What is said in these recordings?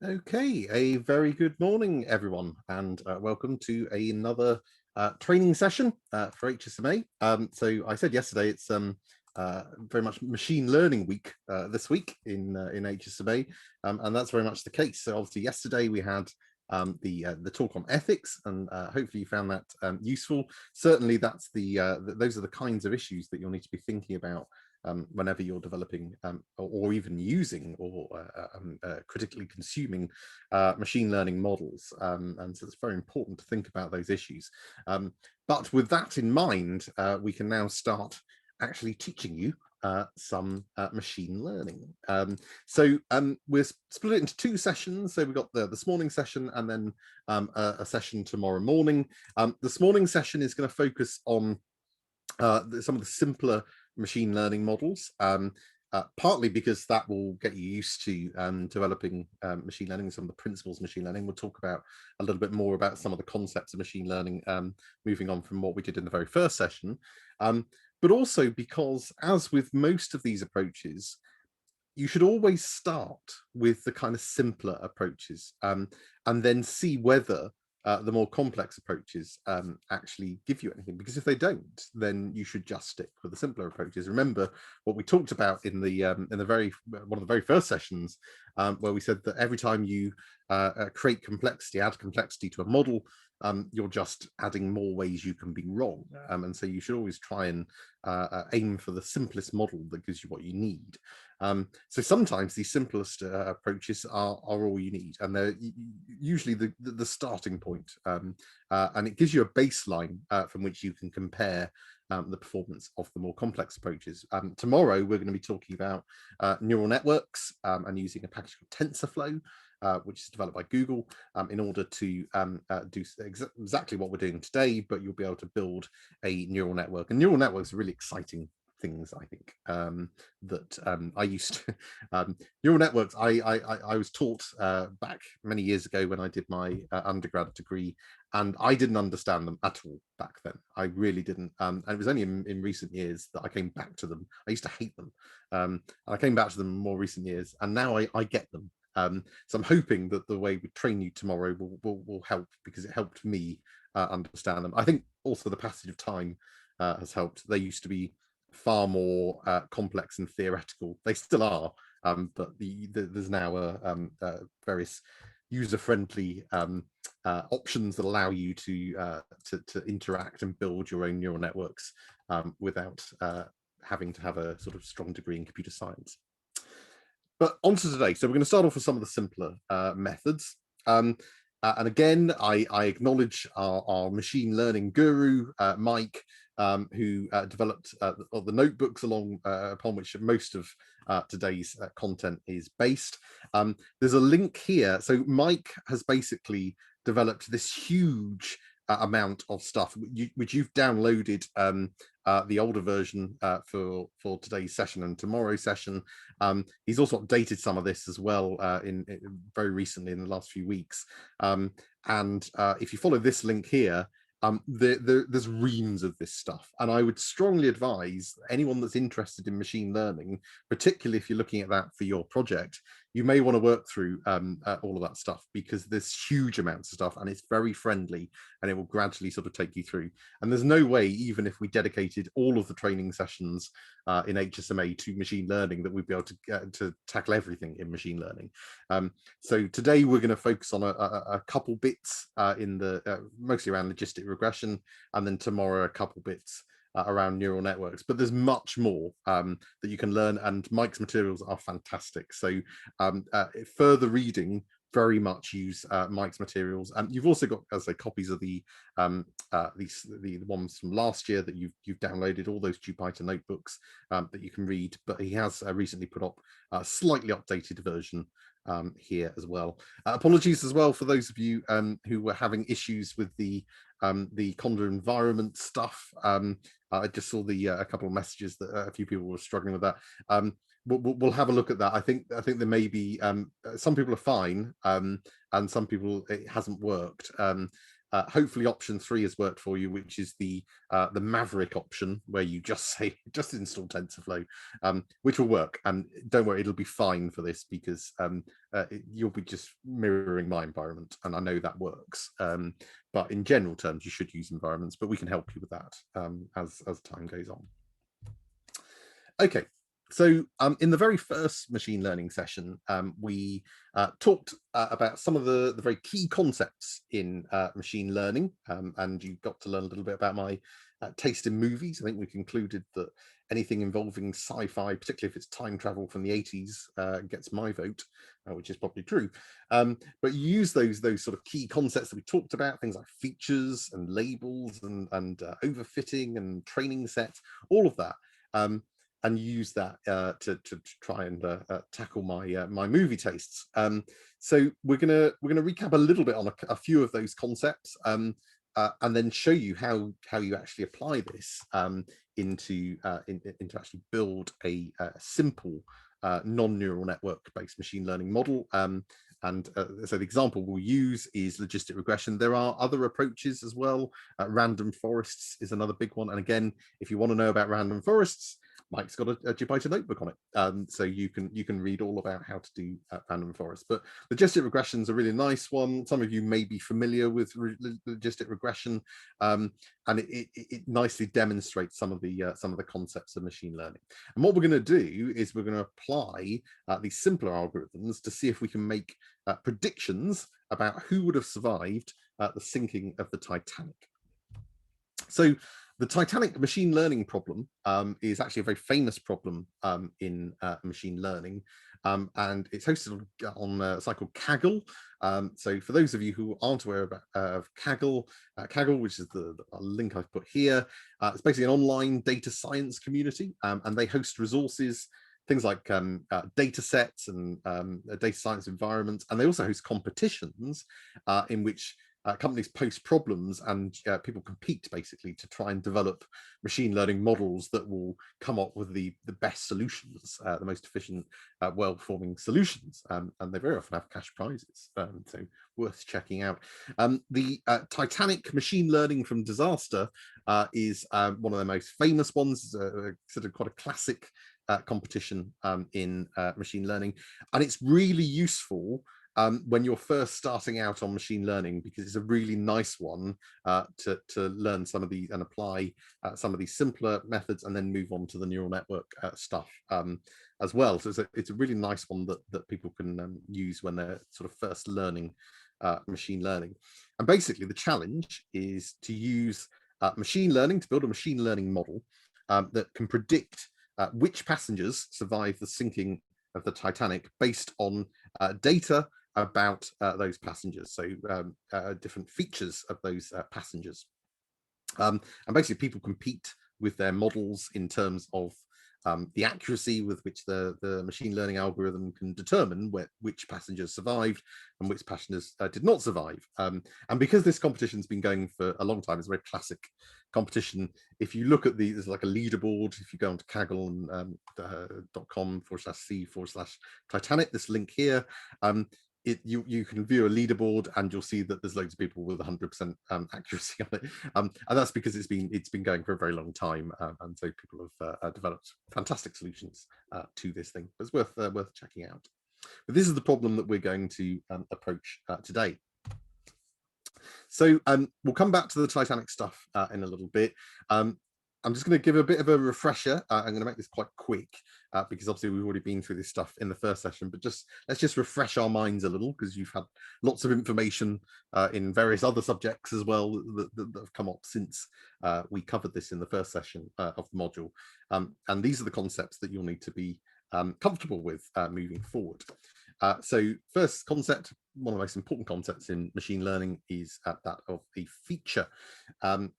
Okay, a very good morning, everyone, and welcome to another training session for HSMA. So I said yesterday it's very much machine learning week this week in HSMA, and that's very much the case. So obviously yesterday we had the talk on ethics, and hopefully you found that useful. Certainly, that's those are the kinds of issues that you'll need to be thinking about whenever you're developing or even using or critically consuming machine learning models. And so it's very important to think about those issues. But with that in mind, we can now start actually teaching you some machine learning. We're split it into two sessions. So we've got this morning session and then a session tomorrow morning. This morning session is going to focus on some of the simpler machine learning models, partly because that will get you used to developing machine learning, some of the principles of machine learning. We'll talk about a little bit more about some of the concepts of machine learning, moving on from what we did in the very first session. But also because, as with most of these approaches, you should always start with the kind of simpler approaches and then see whether the more complex approaches actually give you anything. Because if they don't, then you should just stick with the simpler approaches. Remember what we talked about in the one of the very first sessions, where we said that every time you create complexity, add complexity to a model, you're just adding more ways you can be wrong. And so you should always try and aim for the simplest model that gives you what you need. So sometimes the simplest approaches are all you need, and they're usually the starting point, and it gives you a baseline from which you can compare the performance of the more complex approaches. Tomorrow we're going to be talking about neural networks and using a package called TensorFlow, which is developed by Google, in order to do exactly what we're doing today, but you'll be able to build a neural network. And neural networks are really exciting things, I think, that I used to neural networks. I was taught back many years ago when I did my undergrad degree, and I didn't understand them at all back then. I really didn't, and it was only in recent years that I came back to them. I used to hate them, and I came back to them in more recent years, and now I get them. So I'm hoping that the way we train you tomorrow will help, because it helped me understand them. I think also the passage of time has helped. They used to be far more complex and theoretical. They still are, but there's now various user-friendly options that allow you to interact and build your own neural networks without having to have a sort of strong degree in computer science. But on to today. So we're going to start off with some of the simpler methods. And again, I acknowledge our machine learning guru, Mike, who developed the notebooks upon which most of today's content is based. There's a link here. So Mike has basically developed this huge amount of stuff, which you've downloaded the older version for today's session and tomorrow's session. He's also updated some of this as well in very recently in the last few weeks. And if you follow this link here, there's reams of this stuff, and I would strongly advise anyone that's interested in machine learning, particularly if you're looking at that for your project, you may want to work through all of that stuff, because there's huge amounts of stuff and it's very friendly, and it will gradually sort of take you through. And there's no way, even if we dedicated all of the training sessions in HSMA to machine learning, that we'd be able to tackle everything in machine learning. So today we're going to focus on a couple bits in the mostly around logistic regression, and then tomorrow a couple bits around neural networks. But there's much more that you can learn, and Mike's materials are fantastic. So further reading, very much use Mike's materials. And you've also got, as I say, copies of the ones from last year that you've downloaded, all those Jupyter notebooks that you can read. But he has recently put up a slightly updated version here as well. Apologies as well for those of you who were having issues with the Conda environment stuff. I just saw a couple of messages that a few people were struggling with that. We'll have a look at that. I think there may be some people are fine, and some people it hasn't worked. hopefully option 3 has worked for you, which is the Maverick option, where you just say just install TensorFlow, which will work. And don't worry, it'll be fine for this, because you'll be just mirroring my environment, and I know that works. But in general terms, you should use environments, but we can help you with that as time goes on. Okay, so in the very first machine learning session, we talked about some of the very key concepts in machine learning, and you got to learn a little bit about my taste in movies. I think we concluded that anything involving sci-fi, particularly if it's time travel from the 80s, gets my vote, which is probably true. But you use those sort of key concepts that we talked about, things like features and labels and overfitting and training sets, all of that. And use that to try and tackle my movie tastes. So we're gonna recap a little bit on a few of those concepts, and then show you how you actually apply this into actually build a simple non-neural network based machine learning model. So the example we'll use is logistic regression. There are other approaches as well. Random forests is another big one. And again, if you want to know about random forests, Mike's got a Jupyter notebook on it, so you can read all about how to do random forests. But logistic regression is a really nice one. Some of you may be familiar with logistic regression, and it nicely demonstrates some of the concepts of machine learning. And what we're going to do is we're going to apply these simpler algorithms to see if we can make predictions about who would have survived the sinking of the Titanic. So the Titanic machine learning problem is actually a very famous problem in machine learning, and it's hosted on a site called Kaggle. So for those of you who aren't aware of Kaggle, which is the link I've put here, it's basically an online data science community, and they host resources, things like data sets and data science environments, and they also host competitions in which companies post problems, and people compete basically to try and develop machine learning models that will come up with the best solutions, the most efficient, well-performing solutions, and they very often have cash prizes, so worth checking out. The Titanic machine learning from disaster is one of the most famous ones, considered quite a classic competition in machine learning, and it's really useful when you're first starting out on machine learning, because it's a really nice one to learn some of these and apply some of these simpler methods, and then move on to the neural network stuff as well. So it's a really nice one that people can use when they're sort of first learning machine learning. And basically the challenge is to use machine learning to build a machine learning model that can predict which passengers survive the sinking of the Titanic based on data about those passengers, so different features of those passengers. And basically people compete with their models in terms of the accuracy with which the machine learning algorithm can determine which passengers survived and which passengers did not survive. And because this competition's been going for a long time, it's a very classic competition. If you look at there's like a leaderboard. If you go onto Kaggle and .com/c/Titanic, this link here, you can view a leaderboard, and you'll see that there's loads of people with 100% accuracy on it, and that's because it's been going for a very long time, and so people have developed fantastic solutions to this thing. It's worth checking out. But this is the problem that we're going to approach today. So we'll come back to the Titanic stuff in a little bit. I'm just going to give a bit of a refresher. I'm going to make this quite quick because obviously we've already been through this stuff in the first session, but let's just refresh our minds a little, because you've had lots of information in various other subjects as well that have come up since we covered this in the first session of the module. And these are the concepts that you'll need to be comfortable with moving forward. So first concept, one of the most important concepts in machine learning, is that of a feature. And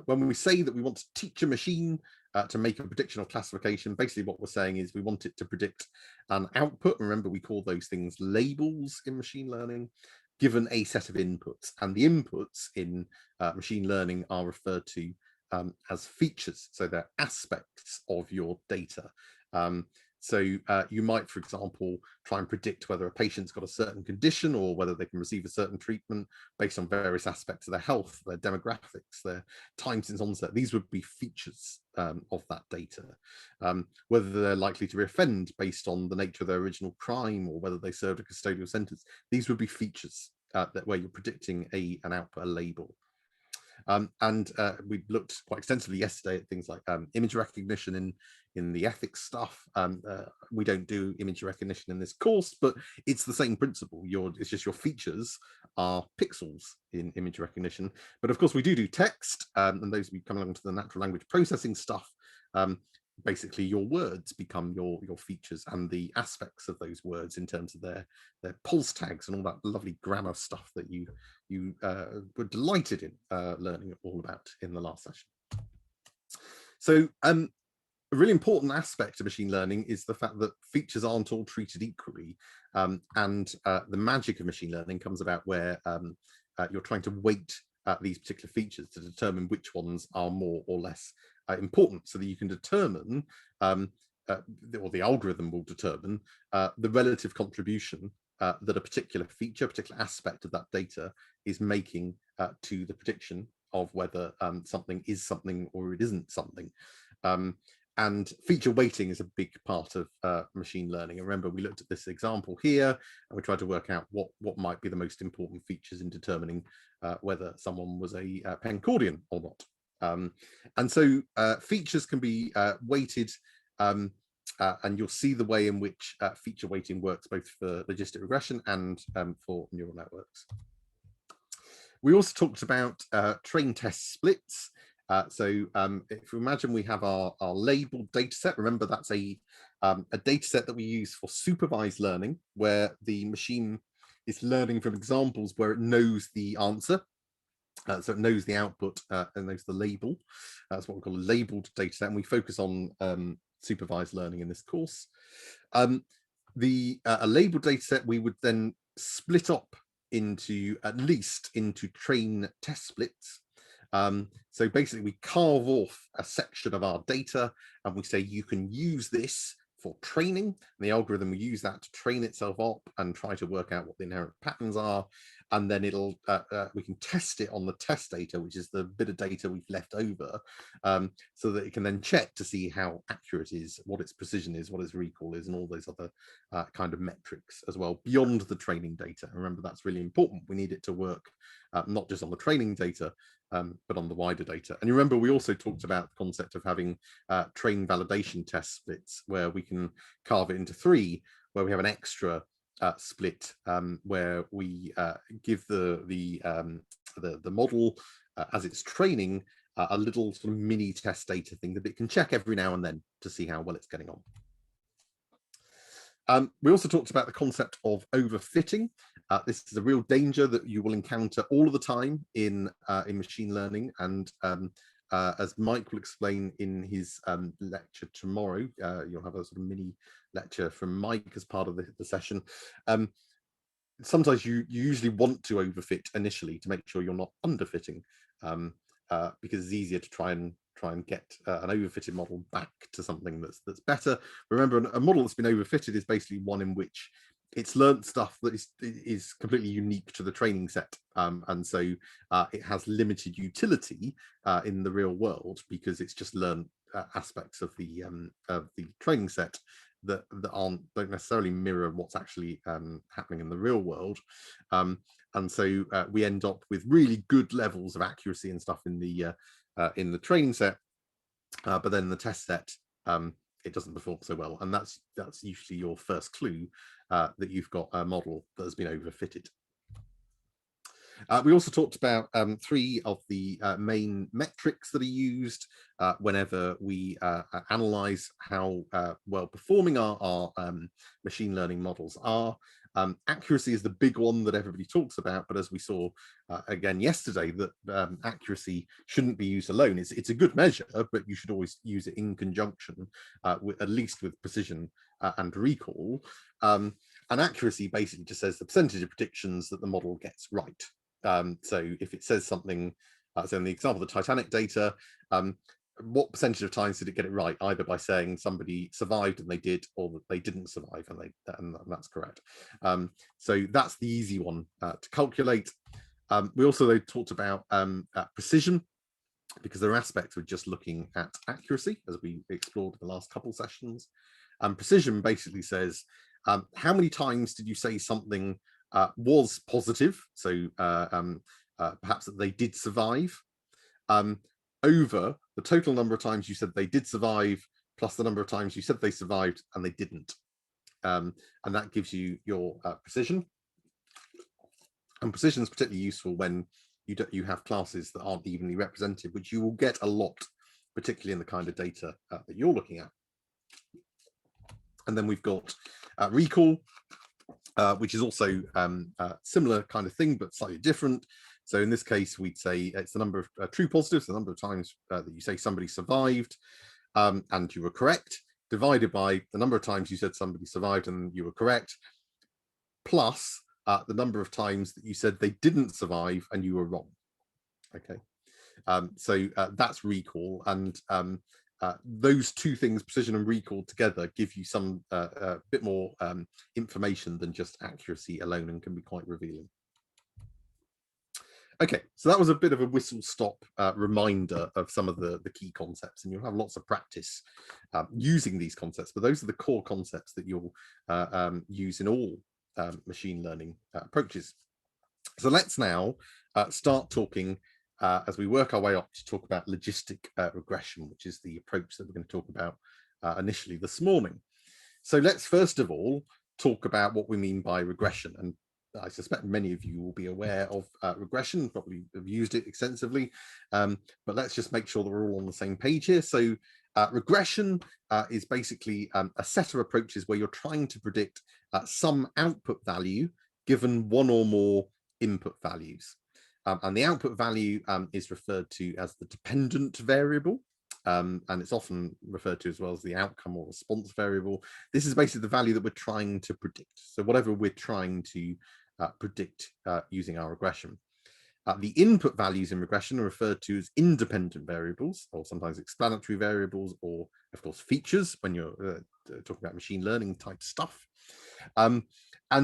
when we say that we want to teach a machine to make a prediction or classification, basically what we're saying is we want it to predict an output. Remember, we call those things labels in machine learning, given a set of inputs. And the inputs in machine learning are referred to as features. So they're aspects of your data. So you might, for example, try and predict whether a patient's got a certain condition or whether they can receive a certain treatment based on various aspects of their health, their demographics, their time since onset. These would be features of that data. Whether they're likely to reoffend based on the nature of their original crime or whether they served a custodial sentence. These would be features where you're predicting an output, a label. We looked quite extensively yesterday at things like image recognition in the ethics stuff. We don't do image recognition in this course, but it's the same principle. It's just your features are pixels in image recognition. But of course, we do text, and those we come along to the natural language processing stuff. Basically, your words become your features and the aspects of those words in terms of their pulse tags and all that lovely grammar stuff that you were delighted in learning all about in the last session. So a really important aspect of machine learning is the fact that features aren't all treated equally, and the magic of machine learning comes about where you're trying to weight these particular features to determine which ones are more or less important, so that you can determine, or the algorithm will determine, the relative contribution that a particular feature, a particular aspect of that data is making to the prediction of whether something is something or it isn't something. And feature weighting is a big part of machine learning. And remember, we looked at this example here, and we tried to work out what might be the most important features in determining whether someone was a Pencordian or not. And so features can be weighted, and you'll see the way in which feature weighting works both for logistic regression and for neural networks. We also talked about train test splits. So if you imagine we have our labeled data set, remember that's a data set that we use for supervised learning, where the machine is learning from examples where it knows the answer. So it knows the output and knows the label. That's what we call a labeled data set, and we focus on supervised learning in this course. A labeled data set we would then split up into train test splits. So basically we carve off a section of our data and we say you can use this for training, and the algorithm will use that to train itself up and try to work out what the inherent patterns are, and then it'll we can test it on the test data, which is the bit of data we've left over, so that it can then check to see how accurate it is, what its precision is, what its recall is, and all those other kind of metrics as well beyond the training data. Remember, that's really important. We need it to work not just on the training data, but on the wider data. And you remember we also talked about the concept of having train validation test splits, where we can carve it into three, where we have an extra split where we give the model as it's training a little sort of mini test data thing that it can check every now and then to see how well it's getting on. We also talked about the concept of overfitting. This is a real danger that you will encounter all of the time in machine learning, and as Mike will explain in his lecture tomorrow, you'll have a sort of mini lecture from Mike as part of the session. Sometimes you usually want to overfit initially to make sure you're not underfitting, because it's easier to try and get an overfitted model back to something that's better. Remember, a model that's been overfitted is basically one in which it's learned stuff that is completely unique to the training set, and so it has limited utility in the real world because it's just learned aspects of the training set that don't necessarily mirror what's actually happening in the real world, and so we end up with really good levels of accuracy and stuff in the training set, but then in the test set it doesn't perform so well, and that's usually your first clue that you've got a model that has been overfitted. We also talked about three of the main metrics that are used whenever we analyze how well performing our machine learning models are. Accuracy is the big one that everybody talks about, but as we saw again yesterday, that accuracy shouldn't be used alone. It's a good measure, but you should always use it in conjunction, at least with precision and recall. And accuracy basically just says the percentage of predictions that the model gets right. So if it says something, so in the example of the Titanic data, what percentage of times did it get it right, either by saying somebody survived and they did, or that they didn't survive and that's correct. So that's the easy one to calculate. We also though talked about precision, because there are aspects of just looking at accuracy, as we explored in the last couple sessions. Precision basically says, how many times did you say something was positive, so perhaps that they did survive, over the total number of times you said they did survive, plus the number of times you said they survived and they didn't. And that gives you your precision. And precision is particularly useful when you have classes that aren't evenly represented, which you will get a lot, particularly in the kind of data that you're looking at. And then we've got recall, which is also a similar kind of thing, but slightly different. So in this case, we'd say it's the number of true positives, the number of times that you say somebody survived and you were correct, divided by the number of times you said somebody survived and you were correct, plus the number of times that you said they didn't survive and you were wrong. Okay, so that's recall, and those two things, precision and recall, together give you some bit more information than just accuracy alone, and can be quite revealing. Okay, so that was a bit of a whistle-stop reminder of some of the key concepts, and you'll have lots of practice using these concepts, but those are the core concepts that you'll use in all machine learning approaches. So let's now start talking, as we work our way up, to talk about logistic regression, which is the approach that we're going to talk about initially this morning. So let's first of all talk about what we mean by regression. And I suspect many of you will be aware of regression, probably have used it extensively, but let's just make sure that we're all on the same page here. So regression is basically a set of approaches where you're trying to predict some output value given one or more input values. And the output value is referred to as the dependent variable. And it's often referred to as well as the outcome or response variable. This is basically the value that we're trying to predict. So whatever we're trying to predict using our regression. The input values in regression are referred to as independent variables, or sometimes explanatory variables, or of course features when you're talking about machine learning type stuff. And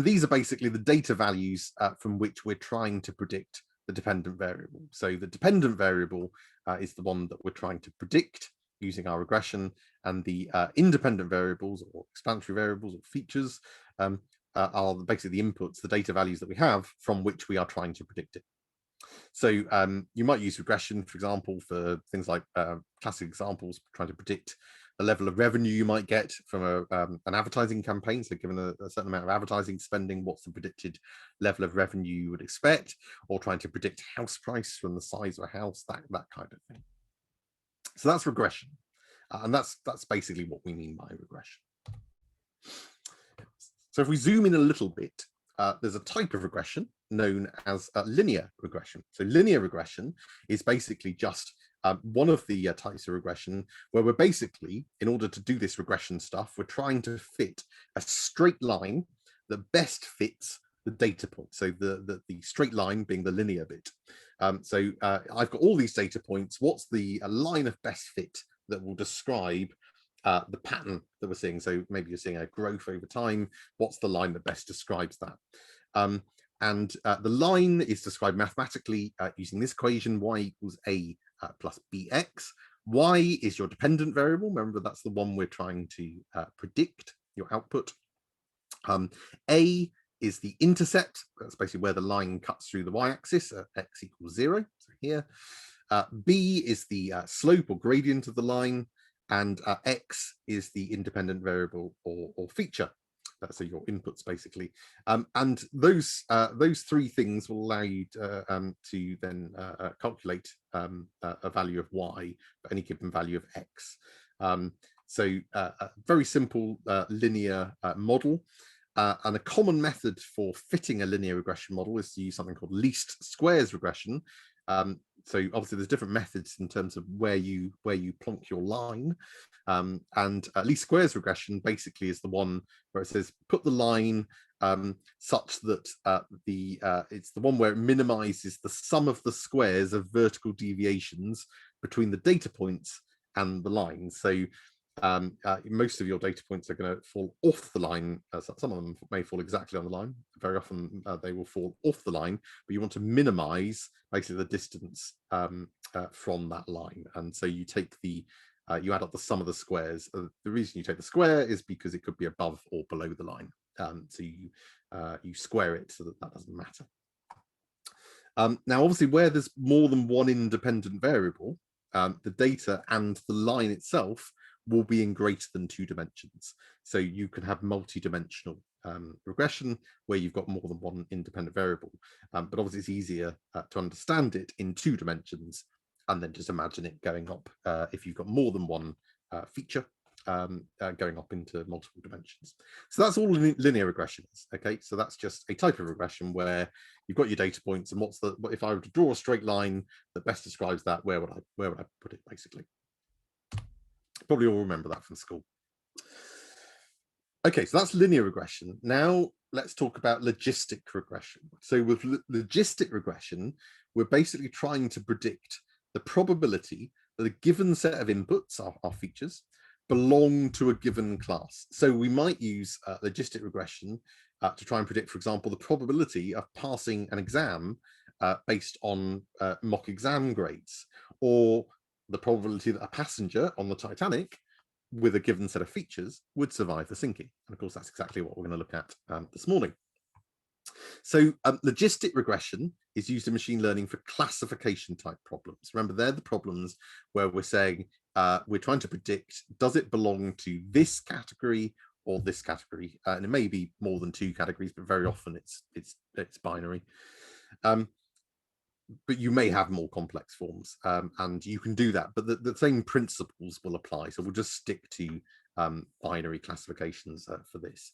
these are basically the data values from which we're trying to predict the dependent variable. So the dependent variable is the one that we're trying to predict using our regression, and the independent variables or explanatory variables or features are basically the inputs, the data values that we have from which we are trying to predict it. So you might use regression, for example, for things like classic examples, trying to predict the level of revenue you might get from an advertising campaign. So given a certain amount of advertising spending, what's the predicted level of revenue you would expect, or trying to predict house price from the size of a house, that kind of thing. So that's regression. And that's basically what we mean by regression. So if we zoom in a little bit, there's a type of regression known as linear regression. So linear regression is basically just one of the types of regression where we're basically, in order to do this regression stuff, we're trying to fit a straight line that best fits the data point. So the straight line being the linear bit. So I've got all these data points. What's the line of best fit that will describe the pattern that we're seeing? So maybe you're seeing a growth over time. What's the line that best describes that? And the line is described mathematically using this equation: y equals a plus bx. Y is your dependent variable. Remember, that's the one we're trying to predict, your output. A is the intercept. That's basically where the line cuts through the y-axis at x equals 0. So here. B is the slope or gradient of the line, and x is the independent variable or feature. So your inputs basically, and those three things will allow you to then calculate a value of y for any given value of x. So a very simple linear model. And a common method for fitting a linear regression model is to use something called least squares regression. So obviously there's different methods in terms of where you plonk your line, and least squares regression basically is the one where it says put the line such that it's the one where it minimizes the sum of the squares of vertical deviations between the data points and the line. So most of your data points are going to fall off the line. Some of them may fall exactly on the line. Very often they will fall off the line, but you want to minimize basically the distance from that line. And so you take you add up the sum of the squares. The reason you take the square is because it could be above or below the line. So you square it so that doesn't matter. Now, obviously, where there's more than one independent variable, the data and the line itself will be in greater than 2 dimensions. So you can have multi-dimensional regression where you've got more than one independent variable. But obviously, it's easier to understand it in 2 dimensions and then just imagine it going up if you've got more than one feature going up into multiple dimensions. So that's all linear regression is. Okay, so that's just a type of regression where you've got your data points, and if I were to draw a straight line that best describes that, where would I put it, basically? Probably all remember that from school. Okay, so that's linear regression. Now let's talk about logistic regression. So with logistic regression, we're basically trying to predict the probability that a given set of inputs, our features, belong to a given class. So we might use logistic regression to try and predict, for example, the probability of passing an exam based on mock exam grades, or the probability that a passenger on the Titanic with a given set of features would survive the sinking. And of course, that's exactly what we're going to look at this morning. So logistic regression is used in machine learning for classification type problems. Remember, they're the problems where we're saying we're trying to predict, does it belong to this category or this category? And it may be more than 2 categories, but very often it's binary. But you may have more complex forms, and you can do that, but the same principles will apply. So we'll just stick to binary classifications for this.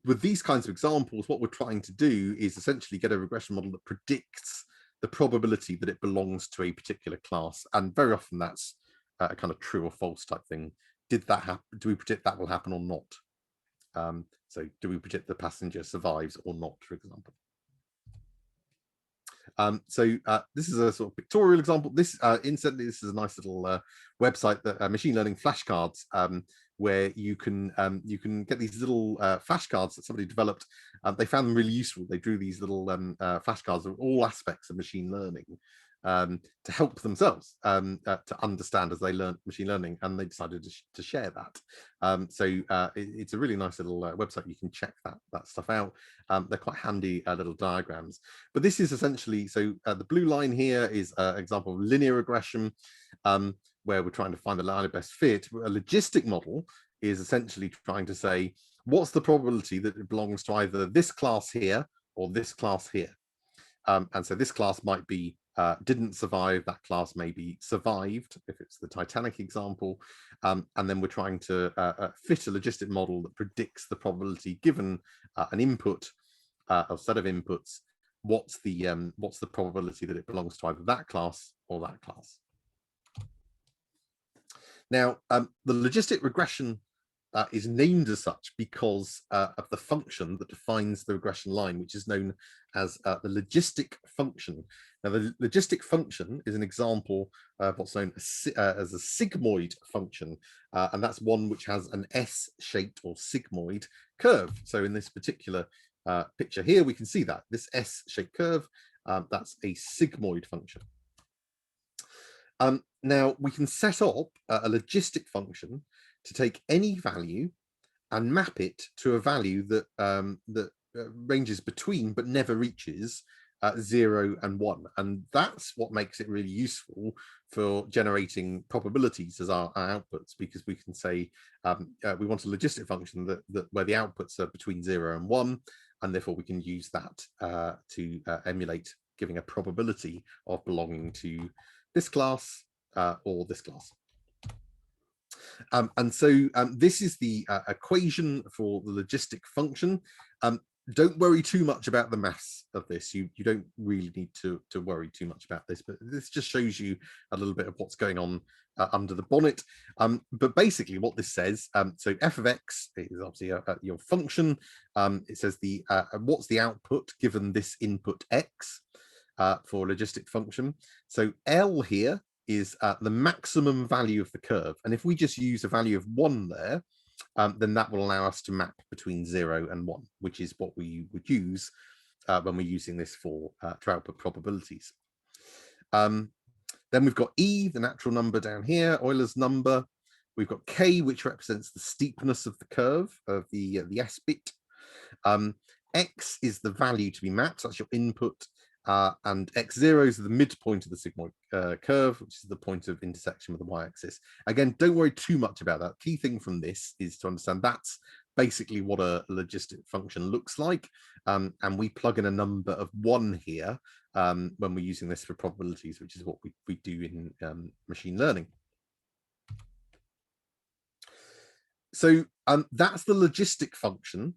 With these kinds of examples, what we're trying to do is essentially get a regression model that predicts the probability that it belongs to a particular class. And very often that's a kind of true or false type thing. Did that happen? Do we predict that will happen or not? So do we predict the passenger survives or not, for example? This is a sort of pictorial example. Incidentally, this is a nice little website, that machine learning flashcards, where you can get these little flashcards that somebody developed. They found them really useful. They drew these little flashcards of all aspects of machine learning to help themselves to understand as they learned machine learning, and they decided to share that. It's a really nice little website. You can check that stuff out. They're quite handy little diagrams. But this is essentially, the blue line here is an example of linear regression, where we're trying to find the line of best fit. A logistic model is essentially trying to say, what's the probability that it belongs to either this class here or this class here? And so this class might be didn't survive, that class may be survived, if it's the Titanic example. And then we're trying to fit a logistic model that predicts the probability given an input, a set of inputs, what's the probability that it belongs to either that class or that class. Now, the logistic regression is named as such because of the function that defines the regression line, which is known as the logistic function. Now, the logistic function is an example of what's known as a sigmoid function, and that's one which has an S-shaped or sigmoid curve. So in this particular picture here, we can see that this S-shaped curve, that's a sigmoid function. Now, we can set up a logistic function to take any value and map it to a value that ranges between but never reaches 0 and 1. And that's what makes it really useful for generating probabilities as our outputs, because we can say we want a logistic function that where the outputs are between 0 and 1, and therefore we can use that to emulate giving a probability of belonging to this class or this class. This is the equation for the logistic function. Don't worry too much about the maths of this. You don't really need to worry too much about this, but this just shows you a little bit of what's going on under the bonnet. But basically what this says, so f of x is obviously your function. It says what's the output given this input x for a logistic function. So L here is the maximum value of the curve. And if we just use a value of 1 there, then that will allow us to map between 0 and 1, which is what we would use when we're using this for to output probabilities. Then we've got E, the natural number down here, Euler's number. We've got K, which represents the steepness of the curve of the S bit. X is the value to be mapped, that's your input, and X0 is the midpoint of the sigmoid curve, which is the point of intersection with the y-axis. Again, don't worry too much about that. Key thing from this is to understand that's basically what a logistic function looks like, and we plug in a number of 1 here when we're using this for probabilities, which is what we do in machine learning. So that's the logistic function.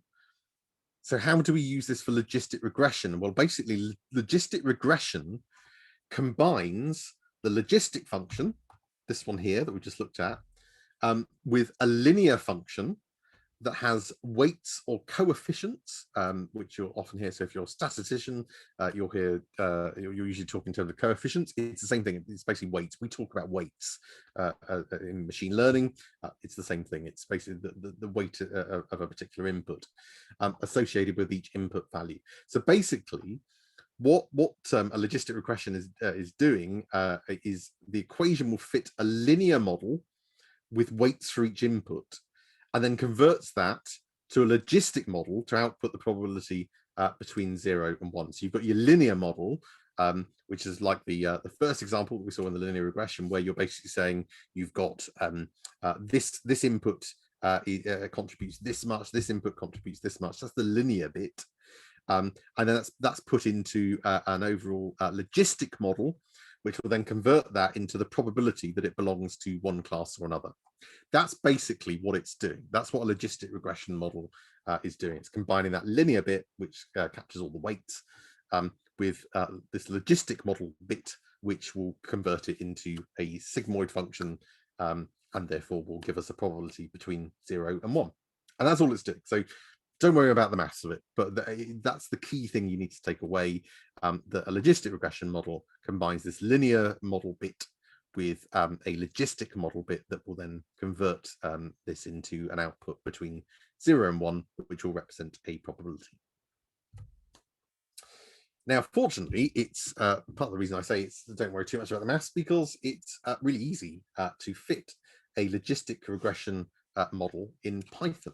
So how do we use this for logistic regression? Well, basically, logistic regression combines the logistic function, this one here that we just looked at, with a linear function that has weights or coefficients, which you'll often hear. So if you're a statistician, you'll hear, you're usually talking in terms of coefficients. It's the same thing. It's basically weights. We talk about weights in machine learning. It's the same thing. It's basically the weight of a particular input associated with each input value. So basically, what a logistic regression is doing is the equation will fit a linear model with weights for each input, and then converts that to a logistic model to output the probability between 0 and 1. So you've got your linear model, which is like the first example that we saw in the linear regression, where you're basically saying you've got this input contributes this much, this input contributes this much. That's the linear bit. And then that's put into an overall logistic model, which will then convert that into the probability that it belongs to one class or another. That's basically what it's doing. That's what a logistic regression model is doing. It's combining that linear bit, which captures all the weights, with this logistic model bit, which will convert it into a sigmoid function, and therefore will give us a probability between 0 and 1. And that's all it's doing. So don't worry about the maths of it, but that's the key thing you need to take away, that a logistic regression model combines this linear model bit with a logistic model bit that will then convert this into an output between 0 and 1, which will represent a probability. Now, fortunately, it's part of the reason I say don't worry too much about the maths, because it's really easy to fit a logistic regression model in Python.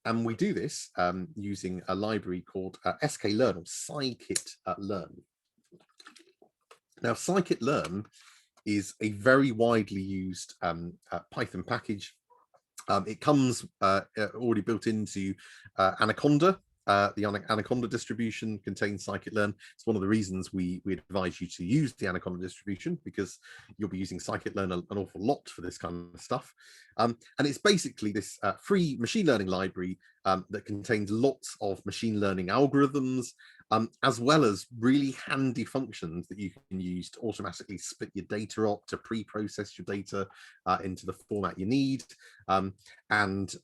And we do this using a library called Sklearn, or Scikit-Learn. Now, Scikit-Learn is a very widely used Python package. It comes already built into Anaconda. The Anaconda distribution contains Scikit-Learn. It's one of the reasons we advise you to use the Anaconda distribution, because you'll be using Scikit-Learn an awful lot for this kind of stuff. And it's basically this free machine learning library that contains lots of machine learning algorithms, as well as really handy functions that you can use to automatically split your data up, to pre-process your data into the format you need, and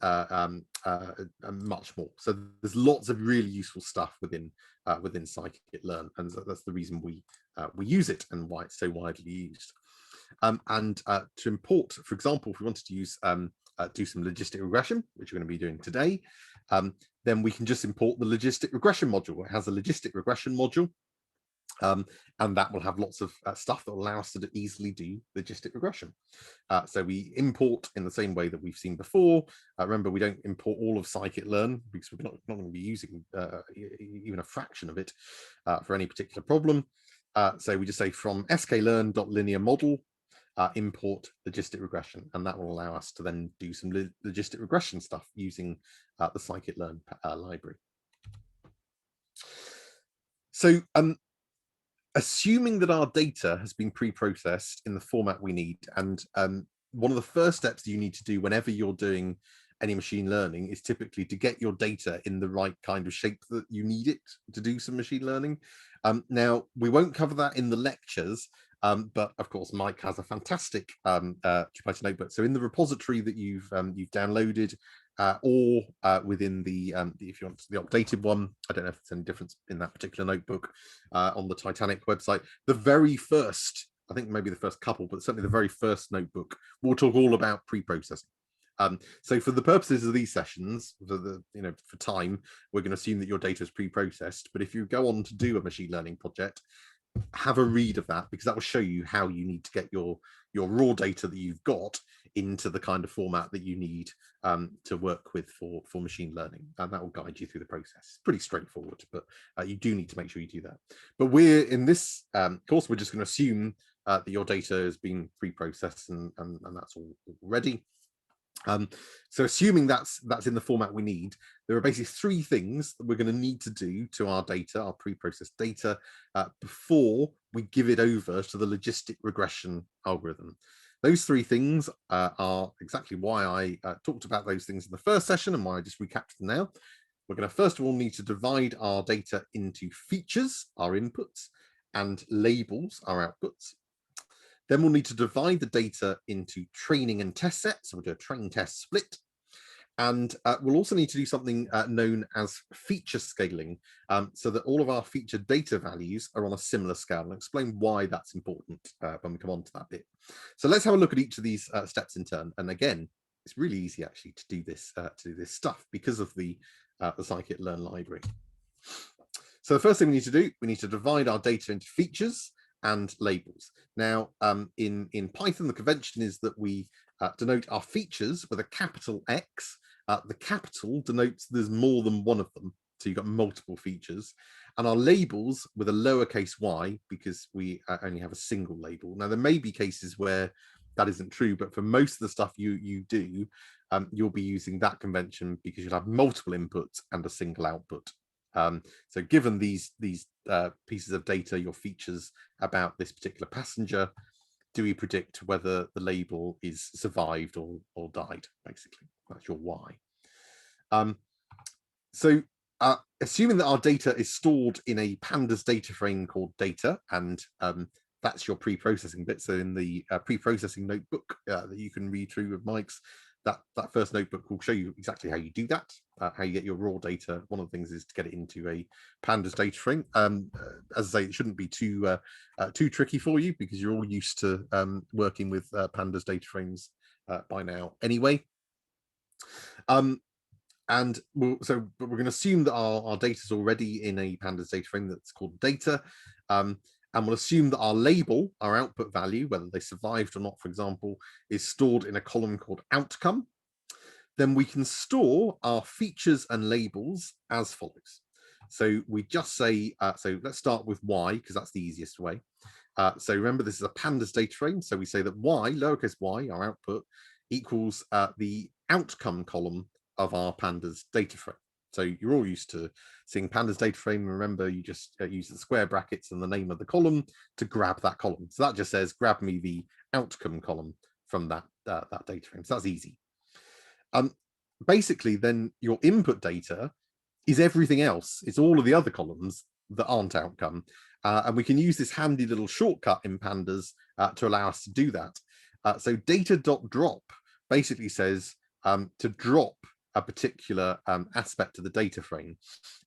much more. So there's lots of really useful stuff within Scikit-Learn, and that's the reason we use it and why it's so widely used. And to import, for example, if we wanted to use do some logistic regression, which we're going to be doing today, then we can just import the logistic regression module. It has a logistic regression module, and that will have lots of stuff that will allow us to easily do logistic regression. So we import in the same way that we've seen before. Remember, we don't import all of Scikit-Learn, because we're not going to be using even a fraction of it for any particular problem. So we just say from sklearn.linear model import logistic regression, and that will allow us to then do some logistic regression stuff using the Scikit-Learn library. So assuming that our data has been pre-processed in the format we need, and one of the first steps you need to do whenever you're doing any machine learning is typically to get your data in the right kind of shape that you need it to do some machine learning. Now, we won't cover that in the lectures, but of course, Mike has a fantastic Jupyter notebook. So in the repository that you've downloaded, or within the if you want the updated one, I don't know if there's any difference in that particular notebook on the Titanic website. The very first I think maybe the first couple, but certainly the very first notebook, we'll talk all about pre-processing. So for the purposes of these sessions, for time, we're going to assume that your data is pre-processed. But if you go on to do a machine learning project, have a read of that, because that will show you how you need to get your raw data that you've got into the kind of format that you need to work with for machine learning, and that will guide you through the process. It's pretty straightforward, but you do need to make sure you do that. But we're in this course, we're just going to assume that your data has been pre-processed and that's all ready. So assuming that's in the format we need, there are basically three things that we're going to need to do to our data, our pre-processed data, before we give it over to the logistic regression algorithm. Those three things are exactly why I talked about those things in the first session and why I just recapped them now. We're going to first of all need to divide our data into features, our inputs, and labels, our outputs. Then we'll need to divide the data into training and test sets. So we'll do a train test split. And we'll also need to do something known as feature scaling, so that all of our feature data values are on a similar scale. I'll explain why that's important when we come on to that bit. So let's have a look at each of these steps in turn. And again, it's really easy actually to do this stuff because of the Scikit-Learn library. So the first thing we need to do, we need to divide our data into features and labels. Now, in Python, the convention is that we denote our features with a capital X. The capital denotes there's more than one of them, so you've got multiple features, and our labels with a lowercase y, because we only have a single label. Now, there may be cases where that isn't true, but for most of the stuff you do, you'll be using that convention because you'll have multiple inputs and a single output. So given these pieces of data, your features about this particular passenger, do we predict whether the label is survived or died? Basically, that's your why. So assuming that our data is stored in a pandas data frame called data, and that's your pre-processing bit. So in the pre-processing notebook that you can read through with Mike's, that first notebook will show you exactly how you do that, how you get your raw data. One of the things is to get it into a pandas data frame. As I say, it shouldn't be too tricky for you because you're all used to working with pandas data frames by now anyway. But we're going to assume that our data is already in a pandas data frame that's called data. And we'll assume that our label, our output value, whether they survived or not, for example, is stored in a column called outcome. Then we can store our features and labels as follows. So we just say, so let's start with y, because that's the easiest way. So remember, this is a pandas data frame. So we say that y, lowercase y, our output, equals the outcome column of our pandas data frame. So you're all used to seeing pandas data frame. Remember, you just use the square brackets and the name of the column to grab that column. So that just says, grab me the outcome column from that data frame. So that's easy. Basically, then your input data is everything else. It's all of the other columns that aren't outcome. And we can use this handy little shortcut in pandas to allow us to do that. So data.drop basically says to drop a particular aspect of the data frame.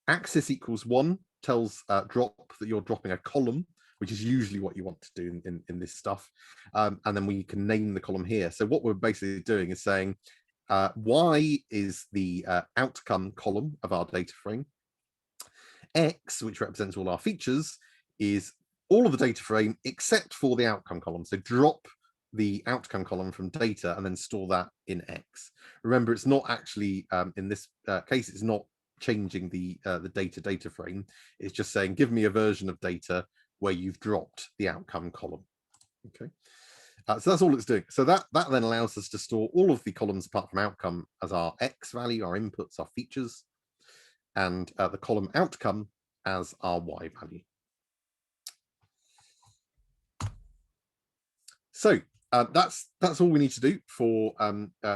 Axis equals 1 tells drop that you're dropping a column, which is usually what you want to do in this stuff. And then we can name the column here. So what we're basically doing is saying y is the outcome column of our data frame. X, which represents all our features, is all of the data frame except for the outcome column. So drop the outcome column from data and then store that in X. Remember, it's not actually, in this case, it's not changing the data frame. It's just saying, give me a version of data where you've dropped the outcome column. Okay. So that's all it's doing. So that then allows us to store all of the columns apart from outcome as our X value, our inputs, our features, and the column outcome as our Y value. So that's all we need to do for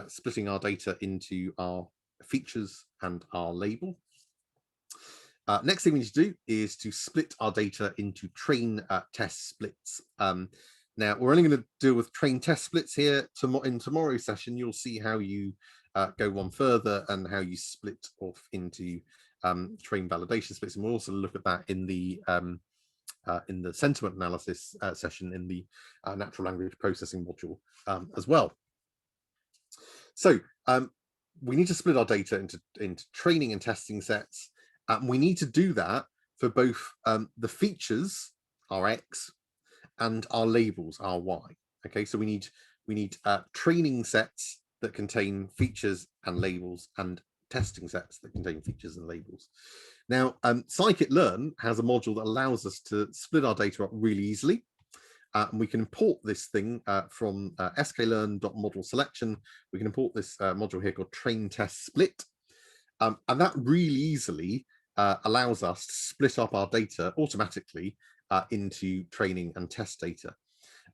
splitting our data into our features and our label. Next thing we need to do is to split our data into train test splits. Now, we're only going to deal with train test splits here. In tomorrow's session, you'll see how you go one further and how you split off into train validation splits. And we'll also look at that in the sentiment analysis session in the natural language processing module as well. So we need to split our data into training and testing sets. We need to do that for both the features, our X, and our labels, our Y. Okay, so we need training sets that contain features and labels, and testing sets that contain features and labels. Now, Scikit-Learn has a module that allows us to split our data up really easily. And we can import this thing from sklearn.model selection. We can import this module here called train test split. And that really easily allows us to split up our data automatically into training and test data.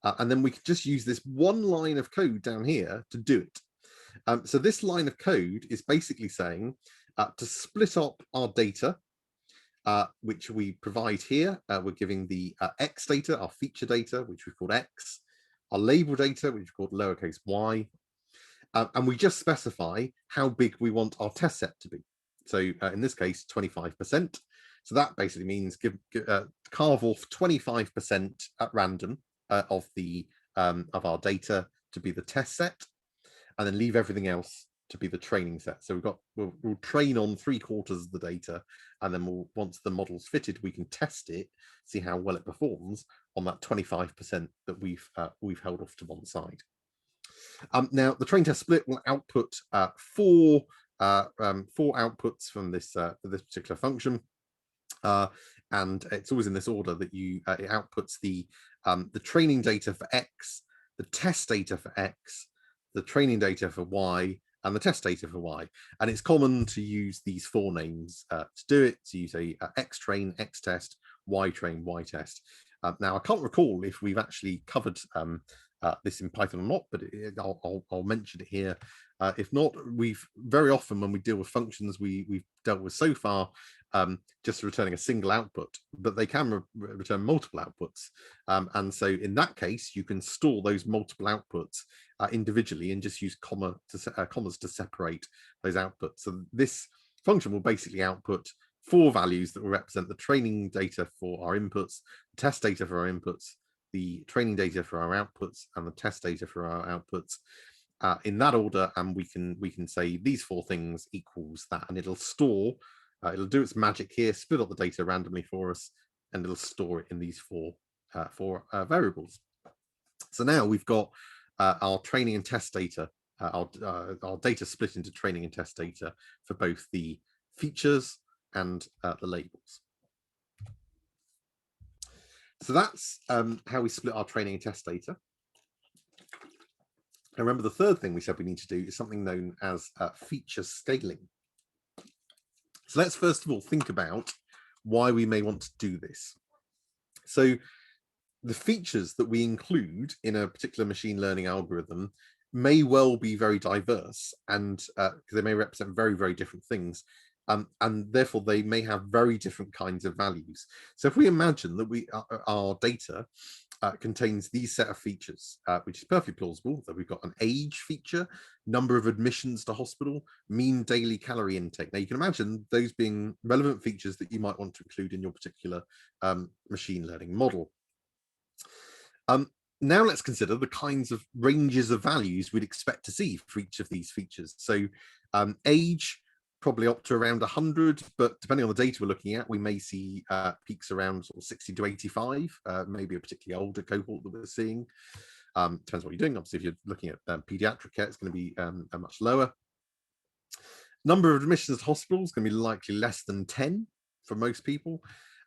And then we can just use this one line of code down here to do it. So this line of code is basically saying to split up our data, which we provide here. We're giving the X data, our feature data, which we've called X, our label data, which we've called lowercase y, and we just specify how big we want our test set to be. So in this case, 25%. So that basically means carve off 25% at random of our data to be the test set, and then leave everything else to be the training set. So we'll train on 3/4 of the data, and then once the model's fitted, we can test it, see how well it performs on that 25% that we've held off to one side. Now the train test split will output four outputs from this particular function, and it's always in this order that it outputs the training data for X, the test data for X, the training data for Y, and the test data for Y. And it's common to use these 4 names to do it. So you say X train, X test, Y train, Y test. Now I can't recall if we've actually covered this in Python or not, but I'll mention it here. If not, we've very often when we deal with functions we've dealt with so far just returning a single output, but they can return multiple outputs. And so in that case, you can store those multiple outputs individually and just use commas to separate those outputs. So this function will basically output 4 values that will represent the training data for our inputs, the test data for our inputs, the training data for our outputs, and the test data for our outputs in that order. And we can say these 4 things equals that, and it'll store. It'll do its magic here, split up the data randomly for us, and it'll store it in these 4 variables. So now we've got our training and test data, our data split into training and test data for both the features and the labels. So that's how we split our training and test data. And remember, the third thing we said we need to do is something known as feature scaling. So let's first of all think about why we may want to do this. So the features that we include in a particular machine learning algorithm may well be very diverse, and because they may represent very, very different things. And therefore they may have very different kinds of values. So if we imagine that our data contains these set of features, which is perfectly plausible, that we've got an age feature, number of admissions to hospital, mean daily calorie intake. Now you can imagine those being relevant features that you might want to include in your particular machine learning model. Now let's consider the kinds of ranges of values we'd expect to see for each of these features. So age, probably up to around 100, but depending on the data we're looking at, we may see peaks around sort of 60 to 85, maybe a particularly older cohort that we're seeing. Depends what you're doing. Obviously, if you're looking at pediatric care, it's going to be much lower. Number of admissions to hospitals is going to be likely less than 10 for most people.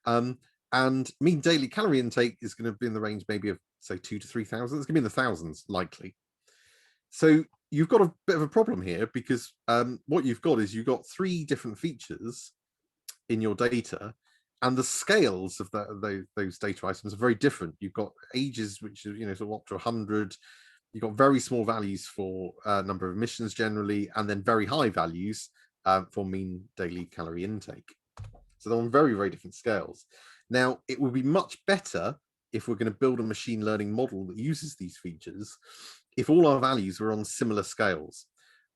And mean daily calorie intake is going to be in the range maybe of, say, 2,000 to 3,000. It's going to be in the thousands, likely. So you've got a bit of a problem here, because what you've got is you've got 3 different features in your data, and the scales of those data items are very different. You've got ages which are sort of up to 100. You've got very small values for number of admissions generally, and then very high values for mean daily calorie intake. So they're on very, very different scales. Now, it would be much better if we're going to build a machine learning model that uses these features if all our values were on similar scales.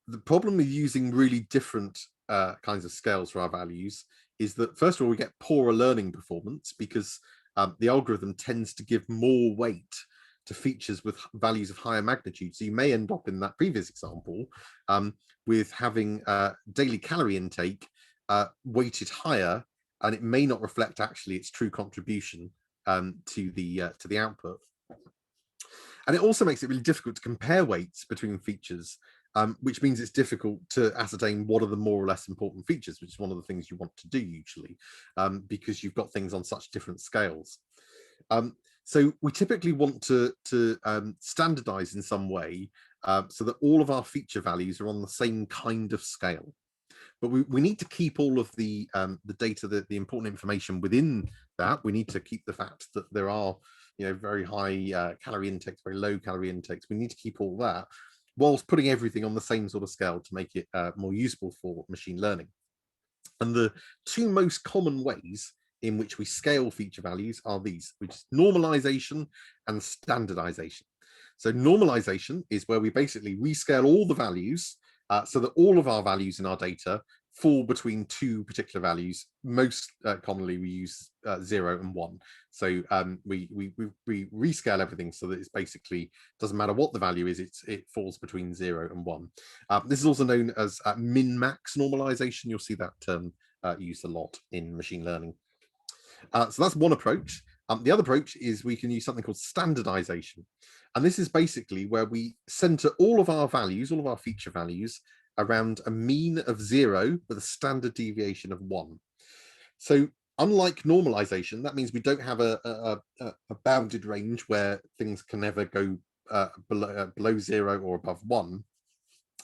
The problem with using really different kinds of scales for our values is that, first of all, we get poorer learning performance, because the algorithm tends to give more weight to features with values of higher magnitude. So you may end up in that previous example with having daily calorie intake weighted higher, and it may not reflect actually its true contribution to the output. And it also makes it really difficult to compare weights between features, which means it's difficult to ascertain what are the more or less important features, which is one of the things you want to do usually, because you've got things on such different scales. So we typically want to standardize in some way so that all of our feature values are on the same kind of scale. But we need to keep all of the data, the important information within that. We need to keep the fact that there are very high calorie intakes, very low calorie intakes. We need to keep all that whilst putting everything on the same sort of scale to make it more useful for machine learning. And the two most common ways in which we scale feature values are these, which is normalization and standardization. So normalization is where we basically rescale all the values so that all of our values in our data fall between two particular values. Most commonly we use 0 and 1. So we rescale everything so that it's basically doesn't matter what the value is, it falls between 0 and 1. This is also known as min-max normalization. You'll see that term used a lot in machine learning. So that's one approach. The other approach is we can use something called standardization. And this is basically where we center all of our values, all of our feature values, around a mean of 0 with a standard deviation of 1. So unlike normalization, that means we don't have a bounded range where things can never go below 0 or above 1.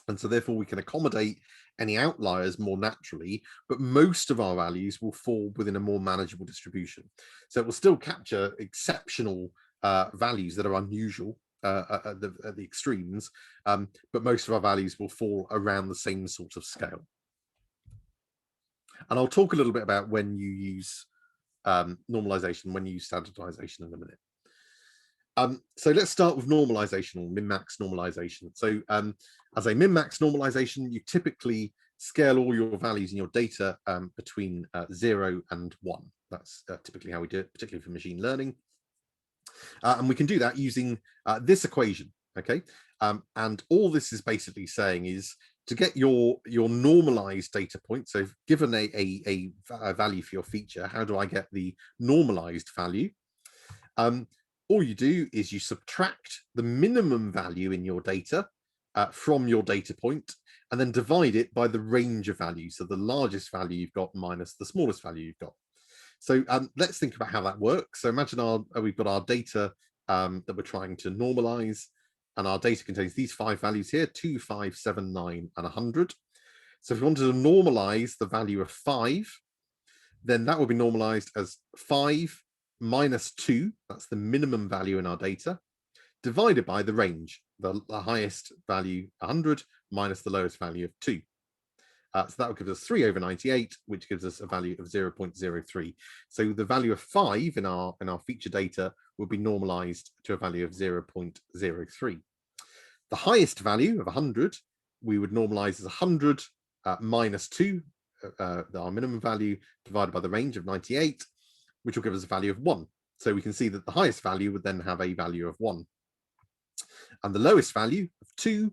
And so therefore we can accommodate any outliers more naturally, but most of our values will fall within a more manageable distribution. So it will still capture exceptional values that are unusual at the extremes, but most of our values will fall around the same sort of scale. And I'll talk a little bit about when you use normalization, when you use standardization in a minute. So let's start with normalization, or min-max normalization. So as a min-max normalization, you typically scale all your values in your data between 0 and 1. That's typically how we do it, particularly for machine learning. And we can do that using this equation, okay? And all this is basically saying is to get your normalized data point, so given a value for your feature, how do I get the normalized value? All you do is you subtract the minimum value in your data from your data point, and then divide it by the range of values. So the largest value you've got minus the smallest value you've got. So let's think about how that works. So imagine we've got our data that we're trying to normalize, and our data contains these 5 values here, 2, 5, 7, 9, and 100. So if we wanted to normalize the value of 5, then that will be normalized as 5 minus 2, that's the minimum value in our data, divided by the range, the highest value 100 minus the lowest value of 2. So that will give us 3 over 98, which gives us a value of 0.03. So the value of 5 in our feature data will be normalized to a value of 0.03. The highest value of 100 we would normalize as 100 minus 2, our minimum value, divided by the range of 98, which will give us a value of 1. So we can see that the highest value would then have a value of 1. And the lowest value of 2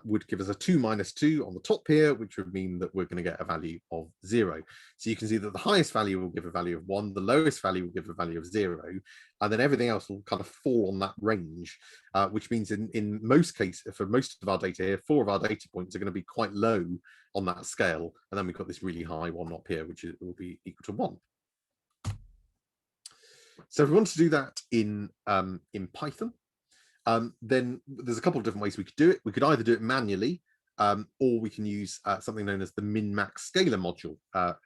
would give us a 2 minus 2 on the top here, which would mean that we're going to get a value of 0. So you can see that the highest value will give a value of 1, the lowest value will give a value of 0, and then everything else will kind of fall on that range, which means in most cases, for most of our data here, 4 of our data points are going to be quite low on that scale. And then we've got this really high one up here, which will be equal to 1. So if we want to do that in Python, then there's a couple of different ways we could do it. We could either do it manually, or we can use something known as the Minimap Scaler module.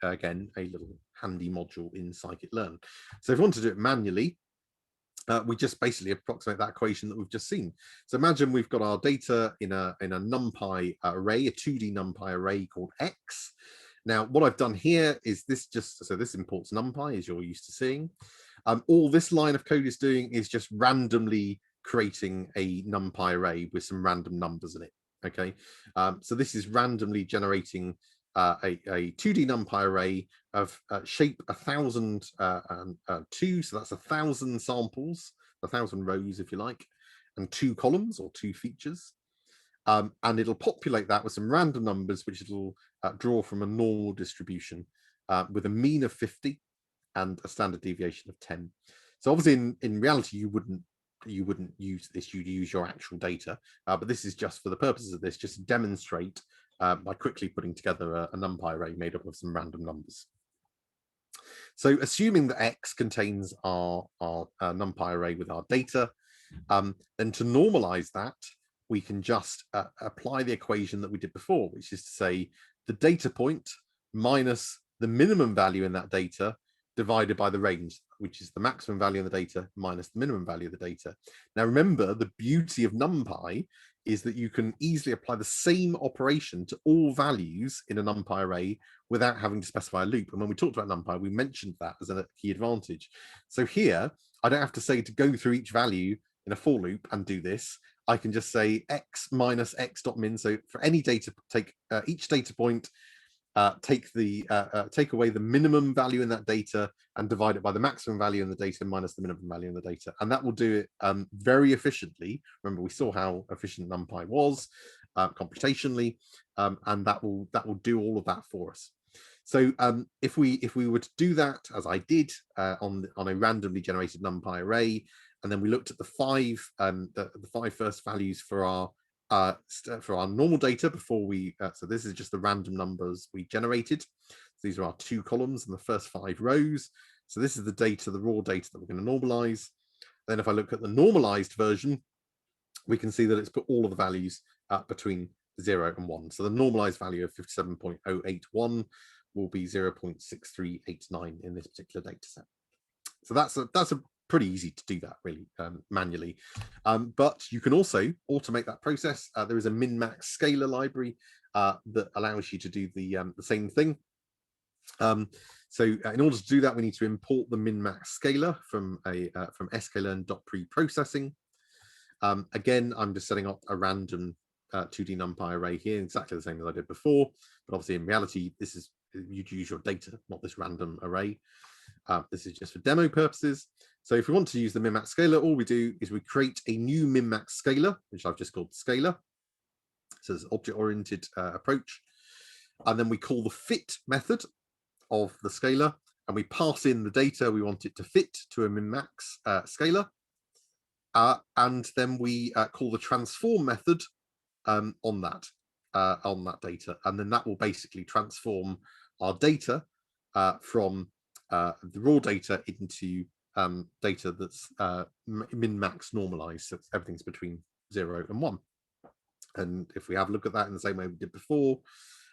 Again, a little handy module in Scikit-Learn. So if we want to do it manually, we just basically approximate that equation that we've just seen. So imagine we've got our data in a NumPy array, a 2D NumPy array called X. Now, what I've done here is this this imports NumPy, as you're used to seeing. All this line of code is doing is just randomly creating a NumPy array with some random numbers in it. Okay, so this is randomly generating a 2D NumPy array of shape 1002, so that's 1,000 samples, 1,000 rows if you like, and 2 columns or 2 features. And it'll populate that with some random numbers, which it'll draw from a normal distribution with a mean of 50 and a standard deviation of 10. So obviously in reality, you wouldn't use this, you'd use your actual data, but this is just for the purposes of this, just to demonstrate by quickly putting together a NumPy array made up of some random numbers. So assuming that X contains our NumPy array with our data, then to normalize that, we can just apply the equation that we did before, which is to say the data point minus the minimum value in that data divided by the range, which is the maximum value in the data minus the minimum value of the data. Now, remember, the beauty of NumPy is that you can easily apply the same operation to all values in a NumPy array without having to specify a loop. And when we talked about NumPy, we mentioned that as a key advantage. So here, I don't have to say to go through each value in a for loop and do this. I can just say x minus x dot min. So for any data, take each data point, take away the minimum value in that data and divide it by the maximum value in the data minus the minimum value in the data, and that will do it very efficiently. Remember, we saw how efficient NumPy was computationally, and that will do all of that for us. So if we were to do that as I did on a randomly generated NumPy array, and then we looked at the five first values for our normal data before we, so this is just the random numbers we generated. So these are our 2 columns and the first 5 rows. So this is the data, the raw data that we're going to normalize. Then if I look at the normalized version, we can see that it's put all of the values between 0 and 1. So the normalized value of 57.081 will be 0.6389 in this particular data set. So that's a pretty easy to do that really manually, but you can also automate that process. There is a Minimap Scaler library that allows you to do the same thing. So in order to do that, we need to import the Minimap Scaler from sklearn.preprocessing. Again, I'm just setting up a random 2D NumPy array here, exactly the same as I did before, but obviously in reality, this is, you'd use your data, not this random array. This is just for demo purposes. So if we want to use the Minimap Scaler, all we do is we create a new Minimap Scaler, which I've just called Scaler. So it's an object-oriented approach. And then we call the fit method of the scaler, and we pass in the data we want it to fit to a Minmax scaler. And then we call the transform method on that data. And then that will basically transform our data from the raw data into data that's min-max normalized, so everything's between 0 and 1. And if we have a look at that in the same way we did before,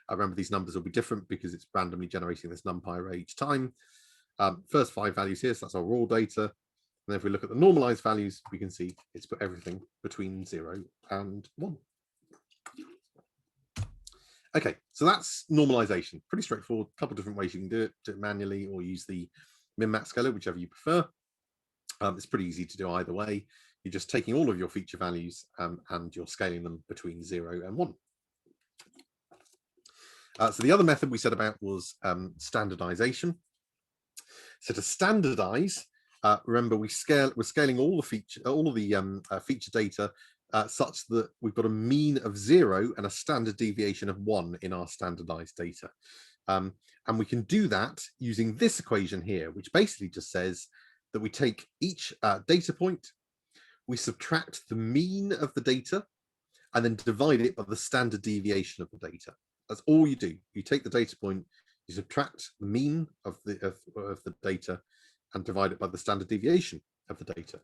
I remember these numbers will be different because it's randomly generating this NumPy array each time. First 5 values here, so that's our raw data. And then if we look at the normalized values, we can see it's put everything between 0 and 1. Okay, so that's normalization. Pretty straightforward. A couple of different ways you can do it manually or use the Minimap Scaler, whichever you prefer. It's pretty easy to do either way. You're just taking all of your feature values and you're scaling them between 0 and 1. So the other method we said about was standardization. So to standardize, remember we're scaling all the feature data such that we've got a mean of 0 and a standard deviation of 1 in our standardized data. And we can do that using this equation here, which basically just says that we take each data point, we subtract the mean of the data, and then divide it by the standard deviation of the data. That's all you do. You take the data point, you subtract the mean of the data, and divide it by the standard deviation of the data.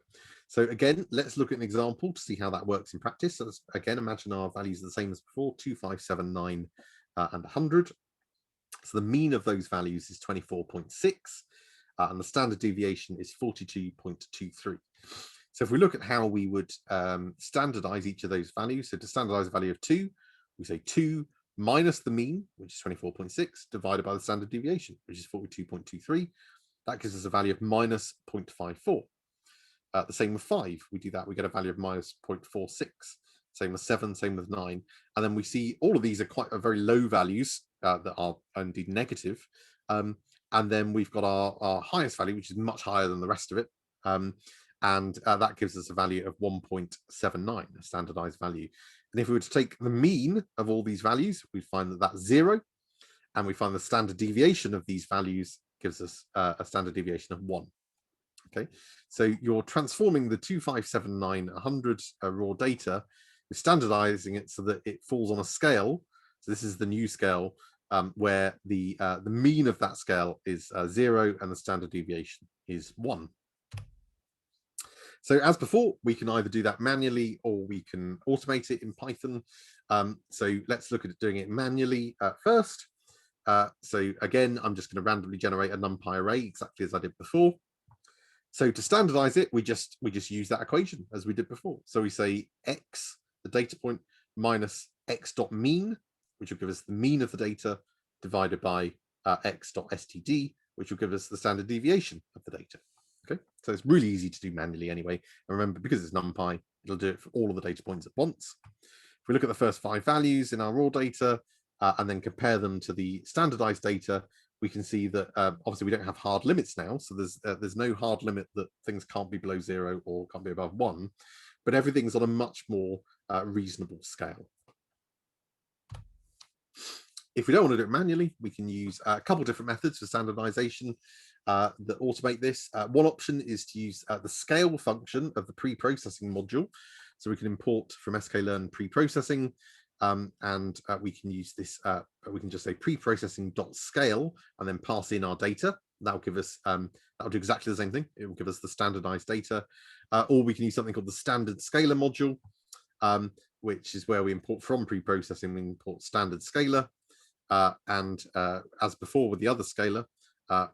So again, let's look at an example to see how that works in practice. So let's again imagine our values are the same as before: 2, 5, 7, 9, and 100. So the mean of those values is 24.6, and the standard deviation is 42.23. So if we look at how we would standardize each of those values, so to standardize a value of 2, we say 2 minus the mean, which is 24.6, divided by the standard deviation, which is 42.23. That gives us a value of minus 0.54. The same with 5. We do that, we get a value of minus 0.46. same with 7, same with 9. And then we see all of these are very low values that are indeed negative. And then we've got our highest value, which is much higher than the rest of it. And that gives us a value of 1.79, a standardized value. And if we were to take the mean of all these values, we find that that's 0. And we find the standard deviation of these values gives us a standard deviation of 1. Okay, so you're transforming the 2579 raw data, you're standardizing it so that it falls on a scale. So this is the new scale where the mean of that scale is 0 and the standard deviation is 1. So as before, we can either do that manually or we can automate it in Python. So let's look at doing it manually first. So again, I'm just going to randomly generate a NumPy array exactly as I did before. So to standardize it, we just use that equation as we did before. So we say x, the data point, minus x.mean, which will give us the mean of the data, divided by x.std, which will give us the standard deviation of the data. Okay, so it's really easy to do manually anyway. And remember, because it's NumPy, it'll do it for all of the data points at once. If we look at the first 5 values in our raw data and then compare them to the standardized data, we can see that obviously we don't have hard limits now. So there's no hard limit that things can't be below 0 or can't be above 1, but everything's on a much more reasonable scale. If we don't want to do it manually, we can use a couple of different methods for standardization that automate this. One option is to use the scale function of the pre-processing module. So we can import from Scikit-Learn pre-processing, and we can use this, we can just say pre-processing.scale and then pass in our data. That'll give us, that'll do exactly the same thing. It will give us the standardized data. Or we can use something called the standard scaler module, which is where we import from pre-processing, we import standard scaler. And as before with the other scaler,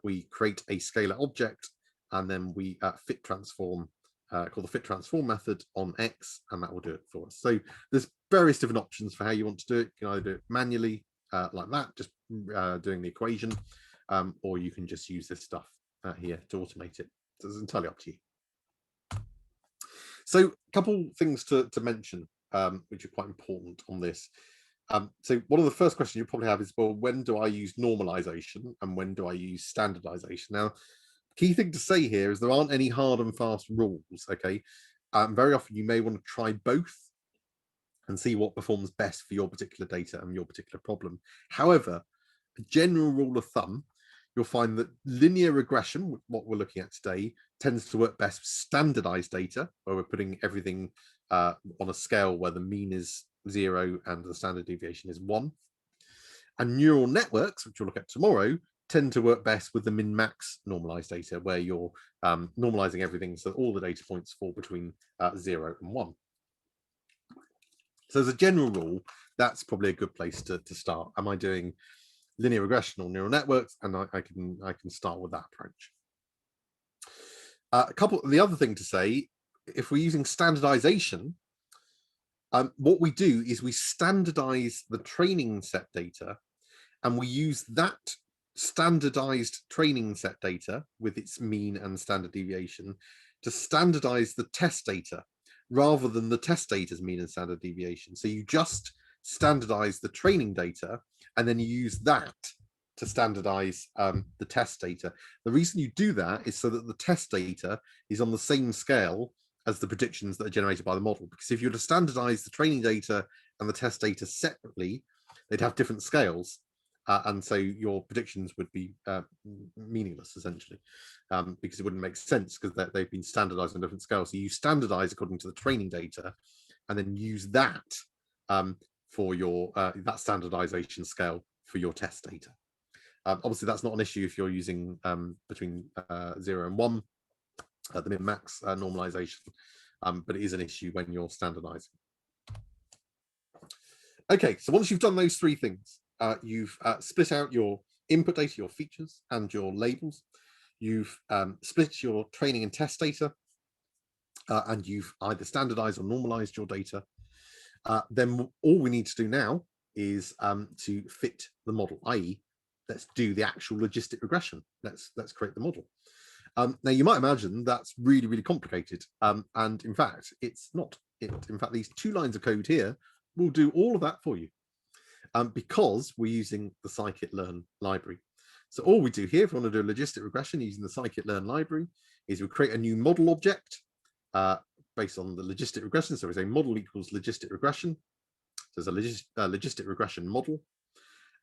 we create a scalar object and then we fit transform, called the fit transform method on X, and that will do it for us. So there's various different options for how you want to do it. You can either do it manually like that, just doing the equation, or you can just use this stuff here to automate it. So it's entirely up to you. So a couple things to mention, which are quite important on this. So one of the first questions you probably have is, well, when do I use normalization and when do I use standardization? Now, key thing to say here is there aren't any hard and fast rules, okay? Very often you may want to try both and see what performs best for your particular data and your particular problem. However, a general rule of thumb, you'll find that linear regression, what we're looking at today, tends to work best with standardized data, where we're putting everything on a scale where the mean is 0 and the standard deviation is 1. And neural networks, which we'll look at tomorrow, tend to work best with the min-max normalized data, where you're normalizing everything so all the data points fall between 0 and 1. So as a general rule, that's probably a good place to start. Am I doing linear regression or neural networks? And I can start with that approach. The other thing to say, if we're using standardization, what we do is we standardize the training set data, and we use that standardized training set data with its mean and standard deviation to standardize the test data rather than the test data's mean and standard deviation. So you just standardize the training data and then you use that to standardize the test data. The reason you do that is so that the test data is on the same scale as the predictions that are generated by the model. Because if you were to standardize the training data and the test data separately, they'd have different scales. And so your predictions would be meaningless, essentially, because it wouldn't make sense because they've been standardized on different scales. So you standardize according to the training data and then use that for your that standardization scale for your test data. Obviously, that's not an issue if you're using between 0 and 1, the min-max normalization, but it is an issue when you're standardizing. Okay, so once you've done those 3 things, you've split out your input data, your features, and your labels. You've split your training and test data, and you've either standardized or normalized your data. Then all we need to do now is to fit the model, i.e., let's do the actual logistic regression. Let's create the model. Now, you might imagine that's really, really complicated. And in fact, it's not. In fact, these 2 lines of code here will do all of that for you, because we're using the Scikit-Learn library. So all we do here, if we want to do a logistic regression using the Scikit-Learn library, is we create a new model object based on the logistic regression. So we say model equals logistic regression. So there's a logistic regression model.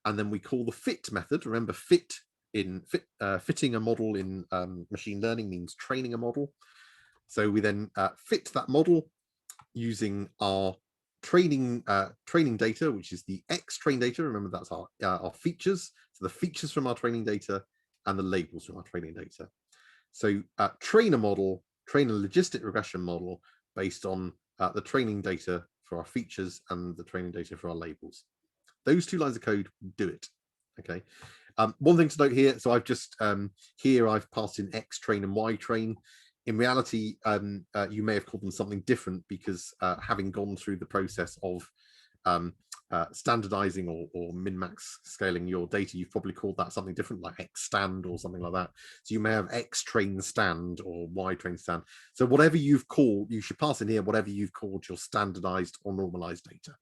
And then we call the fit method. Remember, fitting a model in machine learning means training a model. So we then fit that model using our training data, which is the X train data. Remember, that's our features. So the features from our training data and the labels from our training data. So train a logistic regression model based on the training data for our features and the training data for our labels. Those 2 lines of code do it. Okay. One thing to note here, so I've just here I've passed in X train and Y train. In reality, you may have called them something different because having gone through the process of standardizing or min-max scaling your data, you've probably called that something different, like X stand or something like that. So you may have X train stand or Y train stand. So whatever you've called, you should pass in here whatever you've called your standardized or normalized data.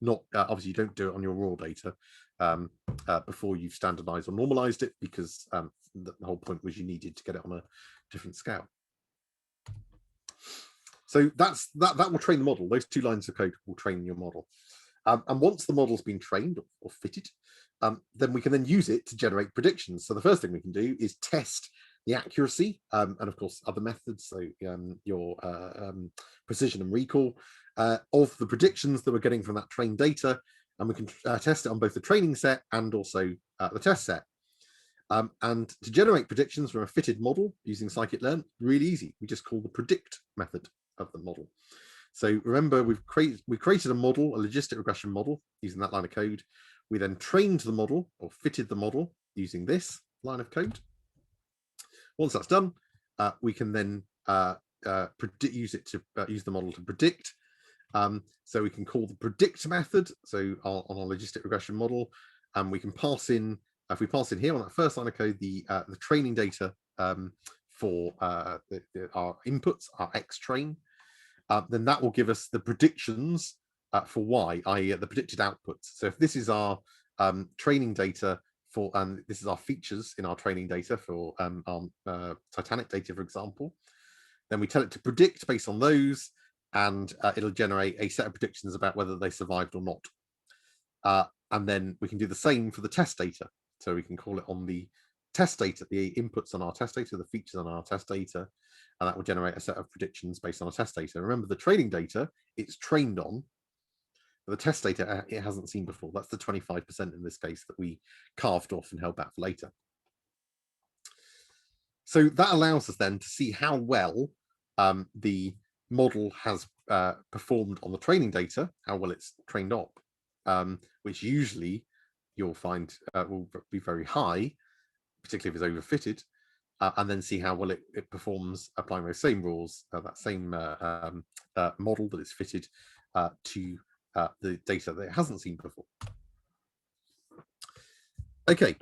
Not obviously, you don't do it on your raw data before you've standardized or normalized it, because the whole point was you needed to get it on a different scale. So that will train the model. Those 2 lines of code will train your model. And once the model's been trained or fitted, then we can then use it to generate predictions. So the first thing we can do is test the accuracy and of course other methods, so your precision and recall of the predictions that we're getting from that trained data, and we can test it on both the training set and also the test set. And to generate predictions from a fitted model using Scikit-Learn, really easy. We just call the predict method of the model. So remember, we created a model, a logistic regression model, using that line of code. We then trained the model or fitted the model using this line of code. Once that's done, we can then use the model to predict. So we can call the predict method. So on our logistic regression model, and we can pass in. If we pass in here on that first line of code, the training data for our inputs, our X train, then that will give us the predictions for Y, i.e. the predicted outputs. So if this is our training data for, and this is our features in our training data for our Titanic data, for example, then we tell it to predict based on those, and it'll generate a set of predictions about whether they survived or not. And then we can do the same for the test data. So we can call it on the test data, the inputs on our test data, the features on our test data, and that will generate a set of predictions based on our test data. Remember, the training data, it's trained on. The test data, it hasn't seen before. That's the 25% in this case that we carved off and held back for later. So that allows us then to see how well the model has performed on the training data, how well it's trained up, which usually you'll find will be very high, particularly if it's overfitted, and then see how well it performs applying those same rules, that same model that is fitted to the data that it hasn't seen before. Okay,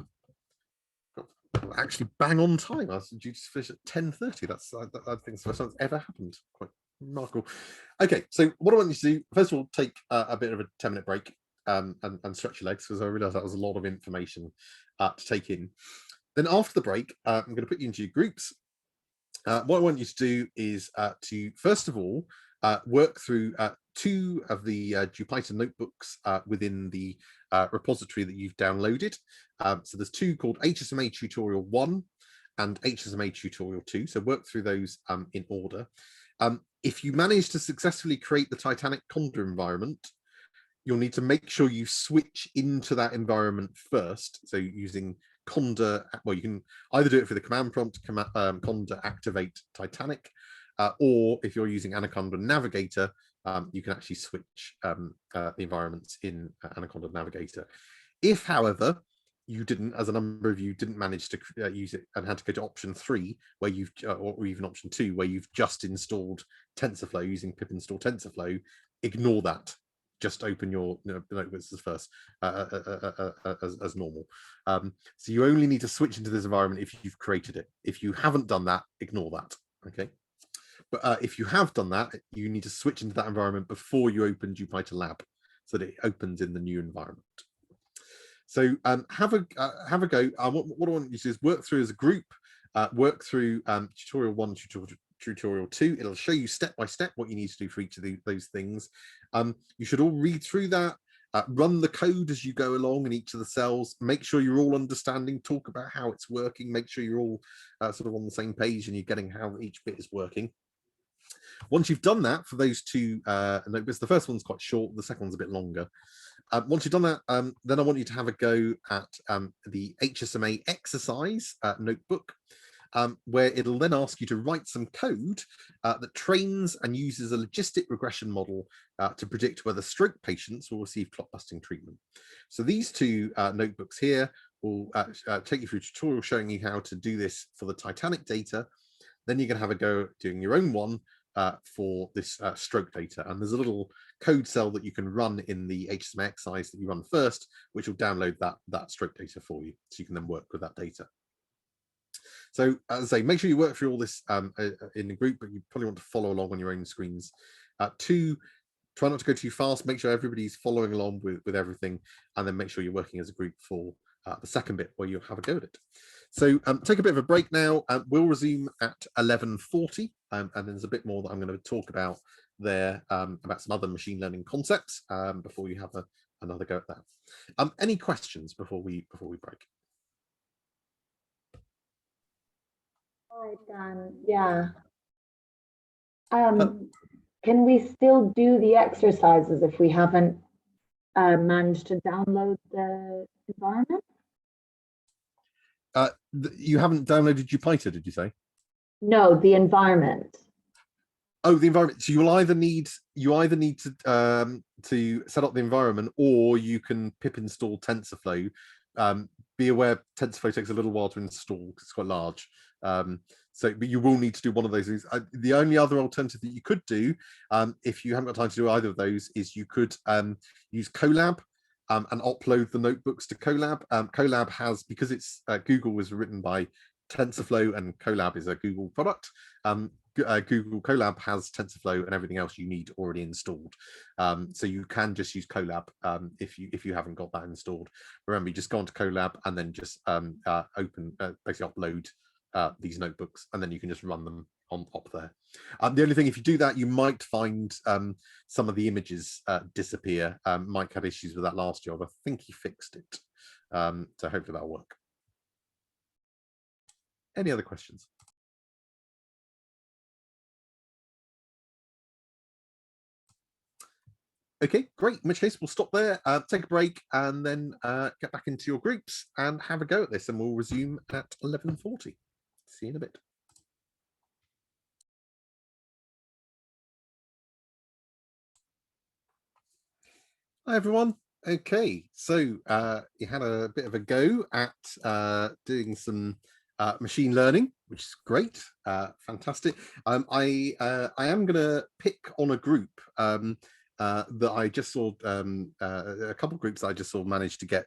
actually bang on time. I was due to finish at 10:30. I think it's the first time it's ever happened. Quite remarkable. Okay, so what I want you to do, first of all, take a bit of a 10-minute break and stretch your legs, because I realized that was a lot of information to take in. Then after the break, I'm going to put you into your groups. What I want you to do is to, first of all, work through 2 of the Jupyter notebooks within the repository that you've downloaded. So there's 2 called HSMA Tutorial 1 and HSMA Tutorial 2. So work through those in order. If you manage to successfully create the Titanic Conda environment, you'll need to make sure you switch into that environment first. So using Conda, well, you can either do it for the command prompt, Conda activate Titanic, or if you're using Anaconda Navigator, you can actually switch the environments in Anaconda Navigator. If, however, you didn't, as a number of you didn't manage to use it and had to go to option 3, where you've, or even option 2, where you've just installed TensorFlow using pip install TensorFlow, ignore that. Just open your notebooks first as normal. So you only need to switch into this environment if you've created it. If you haven't done that, ignore that. Okay. But if you have done that, you need to switch into that environment before you open Jupyter Lab, so that it opens in the new environment. So have a go. What I want you to do is work through as a group, work through tutorial 1, tutorial 2. It'll show you step by step what you need to do for each of those things. You should all read through that, run the code as you go along in each of the cells, make sure you're all understanding, talk about how it's working, make sure you're all sort of on the same page and you're getting how each bit is working. Once you've done that for those two notebooks, the first one's quite short, the second one's a bit longer. Once you've done that, then I want you to have a go at the HSMA exercise notebook, where it'll then ask you to write some code that trains and uses a logistic regression model to predict whether stroke patients will receive clot busting treatment. So these two notebooks here will take you through a tutorial showing you how to do this for the Titanic data. Then you can have a go at doing your own one for this stroke data, and there's a little code cell that you can run in the HSMA exercise that you run first, which will download that stroke data for you, so you can then work with that data. So as I say, make sure you work through all this in the group, but you probably want to follow along on your own screens. Try not to go too fast, make sure everybody's following along with everything, and then make sure you're working as a group for the second bit where you have a go at it. So take a bit of a break now. We'll resume at 11:40, and there's a bit more that I'm going to talk about there, about some other machine learning concepts before you have another go at that. Any questions before we break? Hi, Dan. Yeah. Can we still do the exercises if we haven't managed to download the environment? You haven't downloaded Jupyter, did you say? No, the environment. Oh, the environment. So you either need to set up the environment, or you can pip install TensorFlow. Be aware TensorFlow takes a little while to install because it's quite large. But you will need to do one of those things. The only other alternative that you could do, if you haven't got time to do either of those, is you could use Colab and upload the notebooks to Colab. Colab has, because it's Google was written by TensorFlow and Colab is a Google product. Google Colab has TensorFlow and everything else you need already installed, so you can just use Colab if you haven't got that installed. Remember, you just go onto Colab and then just basically upload these notebooks, and then you can just run them on up there. The only thing, if you do that, you might find some of the images disappear. Mike had issues with that last year, but I think he fixed it, so hopefully that'll work. Any other questions? Okay, great. In which case, we'll stop there, take a break, and then get back into your groups and have a go at this, and we'll resume at 11:40. See you in a bit. Hi, everyone. Okay, so you had a bit of a go at doing some machine learning, which is great, fantastic. I am going to pick on a group that I just saw, a couple of groups that I just saw managed to get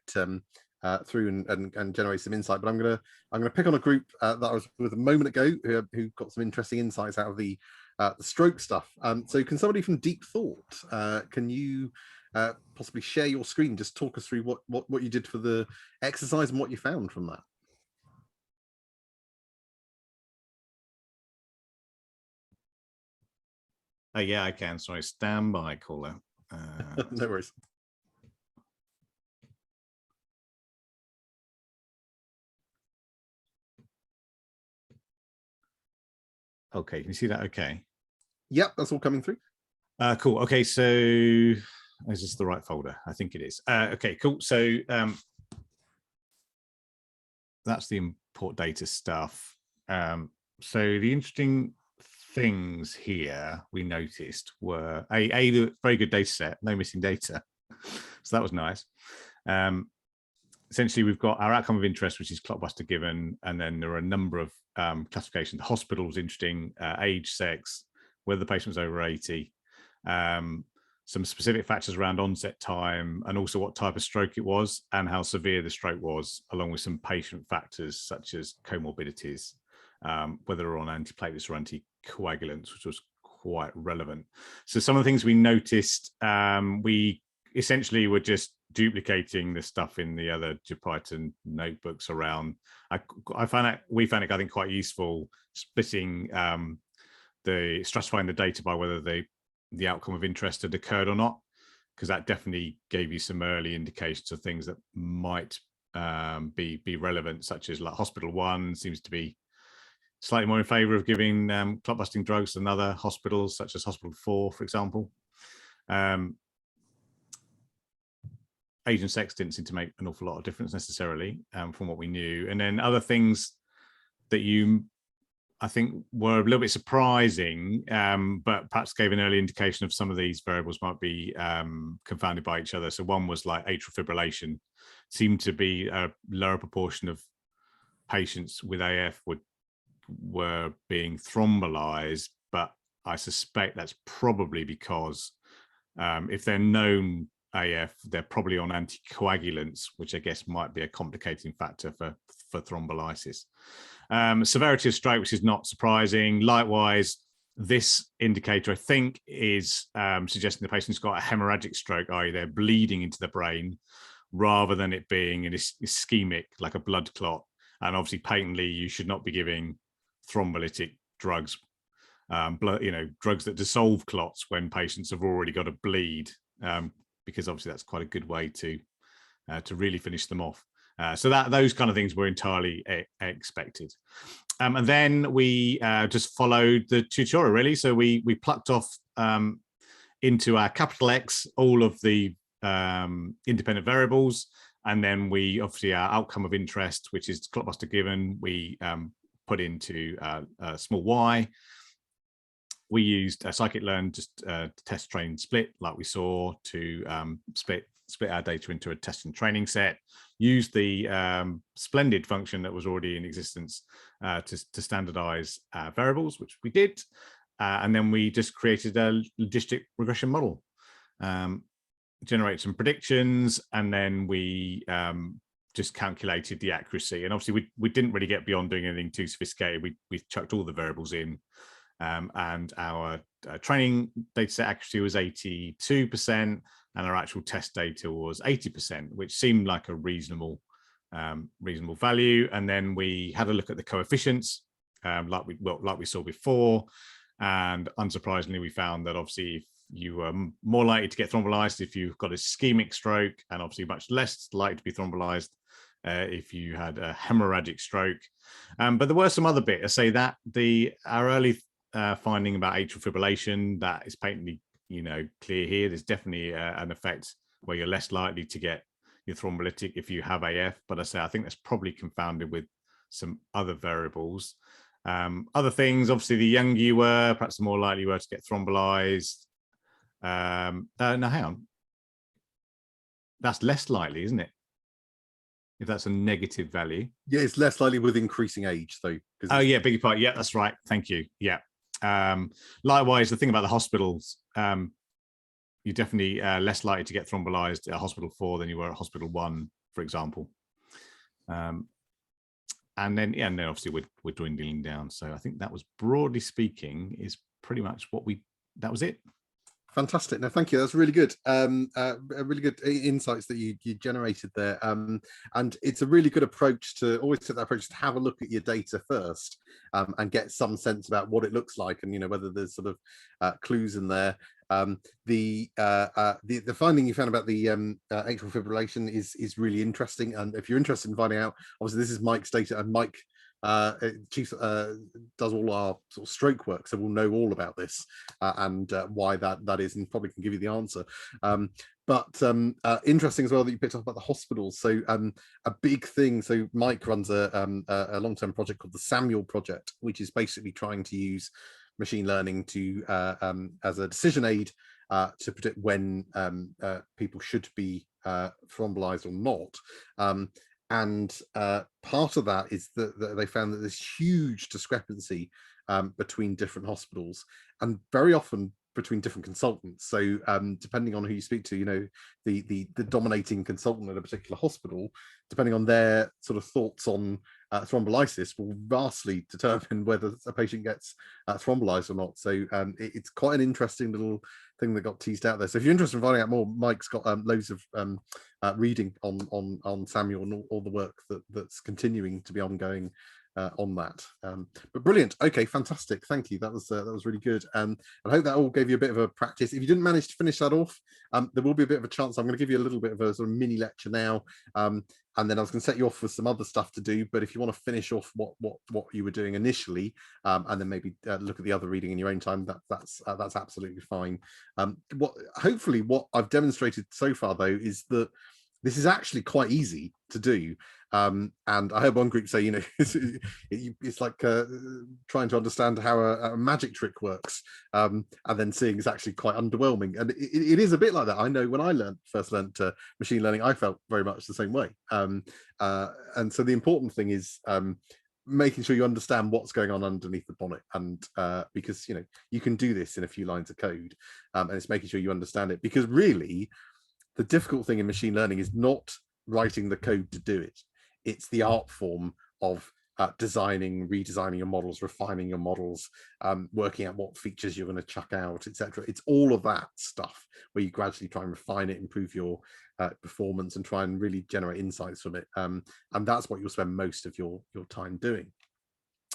through and generate some insight. But I'm gonna pick on a group that I was with a moment ago who got some interesting insights out of the stroke stuff. So can somebody from Deep Thought, can you possibly share your screen? Just talk us through what you did for the exercise and what you found from that. Yeah, I can. Sorry, stand by, caller. No worries. Okay, can you see that? Okay. Yep, that's all coming through. Cool. Okay, so is this the right folder? I think it is. Okay, cool. So that's the import data stuff. So the interesting things here we noticed were a very good data set, no missing data. So that was nice. Essentially, we've got our outcome of interest, which is clotbuster given, and then there are a number of classifications. The hospital was interesting, age, sex, whether the patient was over 80, some specific factors around onset time, and also what type of stroke it was and how severe the stroke was, along with some patient factors such as comorbidities, whether on antiplatelets or anticoagulants, which was quite relevant. So some of the things we noticed, we essentially were just duplicating the stuff in the other Python notebooks around. We found it, I think, quite useful splitting stratifying the data by whether the outcome of interest had occurred or not, because that definitely gave you some early indications of things that might be relevant, such as like hospital 1 seems to be slightly more in favor of giving clot busting drugs than other hospitals, such as hospital 4, for example. Age and sex didn't seem to make an awful lot of difference necessarily, from what we knew. And then other things that I think were a little bit surprising, but perhaps gave an early indication of some of these variables might be confounded by each other. So one was like atrial fibrillation. Seemed to be a lower proportion of patients with AF were being thrombolized, but I suspect that's probably because if they're known AF, they're probably on anticoagulants, which I guess might be a complicating factor for thrombolysis. Severity of stroke, which is not surprising. Likewise, this indicator, I think, is suggesting the patient's got a hemorrhagic stroke, i.e. they're bleeding into the brain, rather than it being an ischemic, like a blood clot. And obviously, patently, you should not be giving thrombolytic drugs, drugs that dissolve clots when patients have already got a bleed, because obviously that's quite a good way to really finish them off. So those kind of things were entirely expected. And then we just followed the tutorial, really. So we plucked off into our capital X all of the independent variables, and then we obviously our outcome of interest, which is clotbuster given, we put into a small y. We used Scikit-Learn just test train split, like we saw, to split our data into a test and training set. Use the splendid function that was already in existence to standardize variables, which we did. And then we just created a logistic regression model, generate some predictions, and then we just calculated the accuracy. And obviously we didn't really get beyond doing anything too sophisticated. We chucked all the variables in, and our training data set accuracy was 82%, and our actual test data was 80%, which seemed like a reasonable value. And then we had a look at the coefficients, like we saw before, and unsurprisingly, we found that obviously if you were more likely to get thrombolyzed if you've got a ischemic stroke, and obviously much less likely to be thrombolyzed if you had a hemorrhagic stroke. But there were some other bits. I say that our early finding about atrial fibrillation, that is patently clear here. There's definitely an effect where you're less likely to get your thrombolytic if you have AF, but I think that's probably confounded with some other variables. Other things, obviously, the younger you were, perhaps the more likely you were to get thrombolyzed. No, hang on. That's less likely, isn't it? If that's a negative value. Yeah, it's less likely with increasing age, though. Oh, yeah, beg your pardon. Yeah, that's right. Thank you. Yeah. Likewise, the thing about the hospitals, you're definitely less likely to get thrombolyzed at hospital 4 than you were at hospital 1, for example. And then obviously we're dwindling down. So I think that was, broadly speaking, is pretty much that was it. Fantastic. No, thank you. That's really good. Really good insights that you generated there. And it's a really good approach to always take that approach to have a look at your data first, and get some sense about what it looks like, and whether there's sort of clues in there. The finding you found about the atrial fibrillation is really interesting, and if you're interested in finding out, obviously this is Mike's data, and Mike Chief does all our sort of stroke work, so we'll know all about this and why that is, and probably can give you the answer. But interesting as well that you picked up about the hospitals. So a big thing, so Mike runs a long-term project called the Samuel Project, which is basically trying to use machine learning to as a decision aid to predict when people should be thrombolyzed or not. And part of that is that they found that there's huge discrepancy between different hospitals, and very often between different consultants. So depending on who you speak to, the dominating consultant at a particular hospital, depending on their sort of thoughts on thrombolysis will vastly determine whether a patient gets thrombolized or not. So it's quite an interesting little thing that got teased out there. So if you're interested in finding out more, Mike's got loads of reading on Samuel and all the work that's continuing to be ongoing on that. But brilliant. Okay, fantastic. Thank you. That was really good. I hope that all gave you a bit of a practice. If you didn't manage to finish that off, there will be a bit of a chance. I'm going to give you a little bit of a sort of mini lecture now, and then I was going to set you off with some other stuff to do. But if you want to finish off what you were doing initially, and then maybe look at the other reading in your own time, that's absolutely fine. Hopefully what I've demonstrated so far though is that this is actually quite easy to do. And I heard one group say, you know, it's like trying to understand how a magic trick works, and then seeing is actually quite underwhelming. And it is a bit like that. I know when I first learned machine learning, I felt very much the same way. And so the important thing is making sure you understand what's going on underneath the bonnet, and because, you know, you can do this in a few lines of code, and it's making sure you understand it, because really the difficult thing in machine learning is not writing the code to do it. It's the art form of designing, redesigning your models, refining your models, working out what features you're going to chuck out, etc. It's all of that stuff where you gradually try and refine it, improve your performance, and try and really generate insights from it. And that's what you'll spend most of your time doing.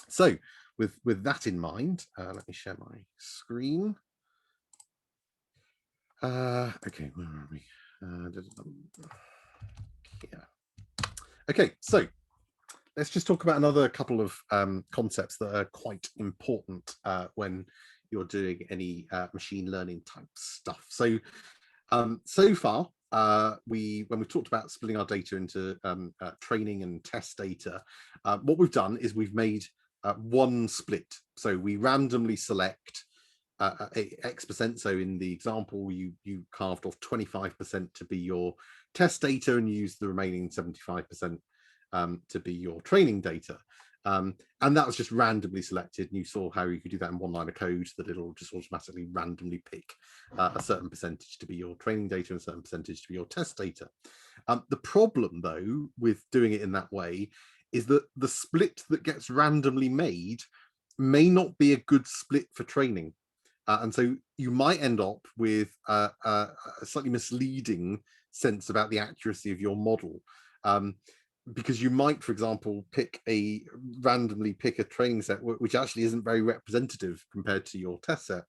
So with that in mind, let me share my screen. Okay, where are we? Yeah. Okay, so let's just talk about another couple of concepts that are quite important when you're doing any machine learning type stuff. So so far, when we've talked about splitting our data into training and test data, what we've done is we've made one split. So we randomly select X%. So in the example, you carved off 25% to be your test data and use the remaining 75% to be your training data. And that was just randomly selected, and you saw how you could do that in one line of code, that it'll just automatically randomly pick a certain percentage to be your training data and a certain percentage to be your test data. The problem though with doing it in that way is that the split that gets randomly made may not be a good split for training. And so you might end up with a slightly misleading sense about the accuracy of your model, because you might, for example, randomly pick a training set which actually isn't very representative compared to your test set.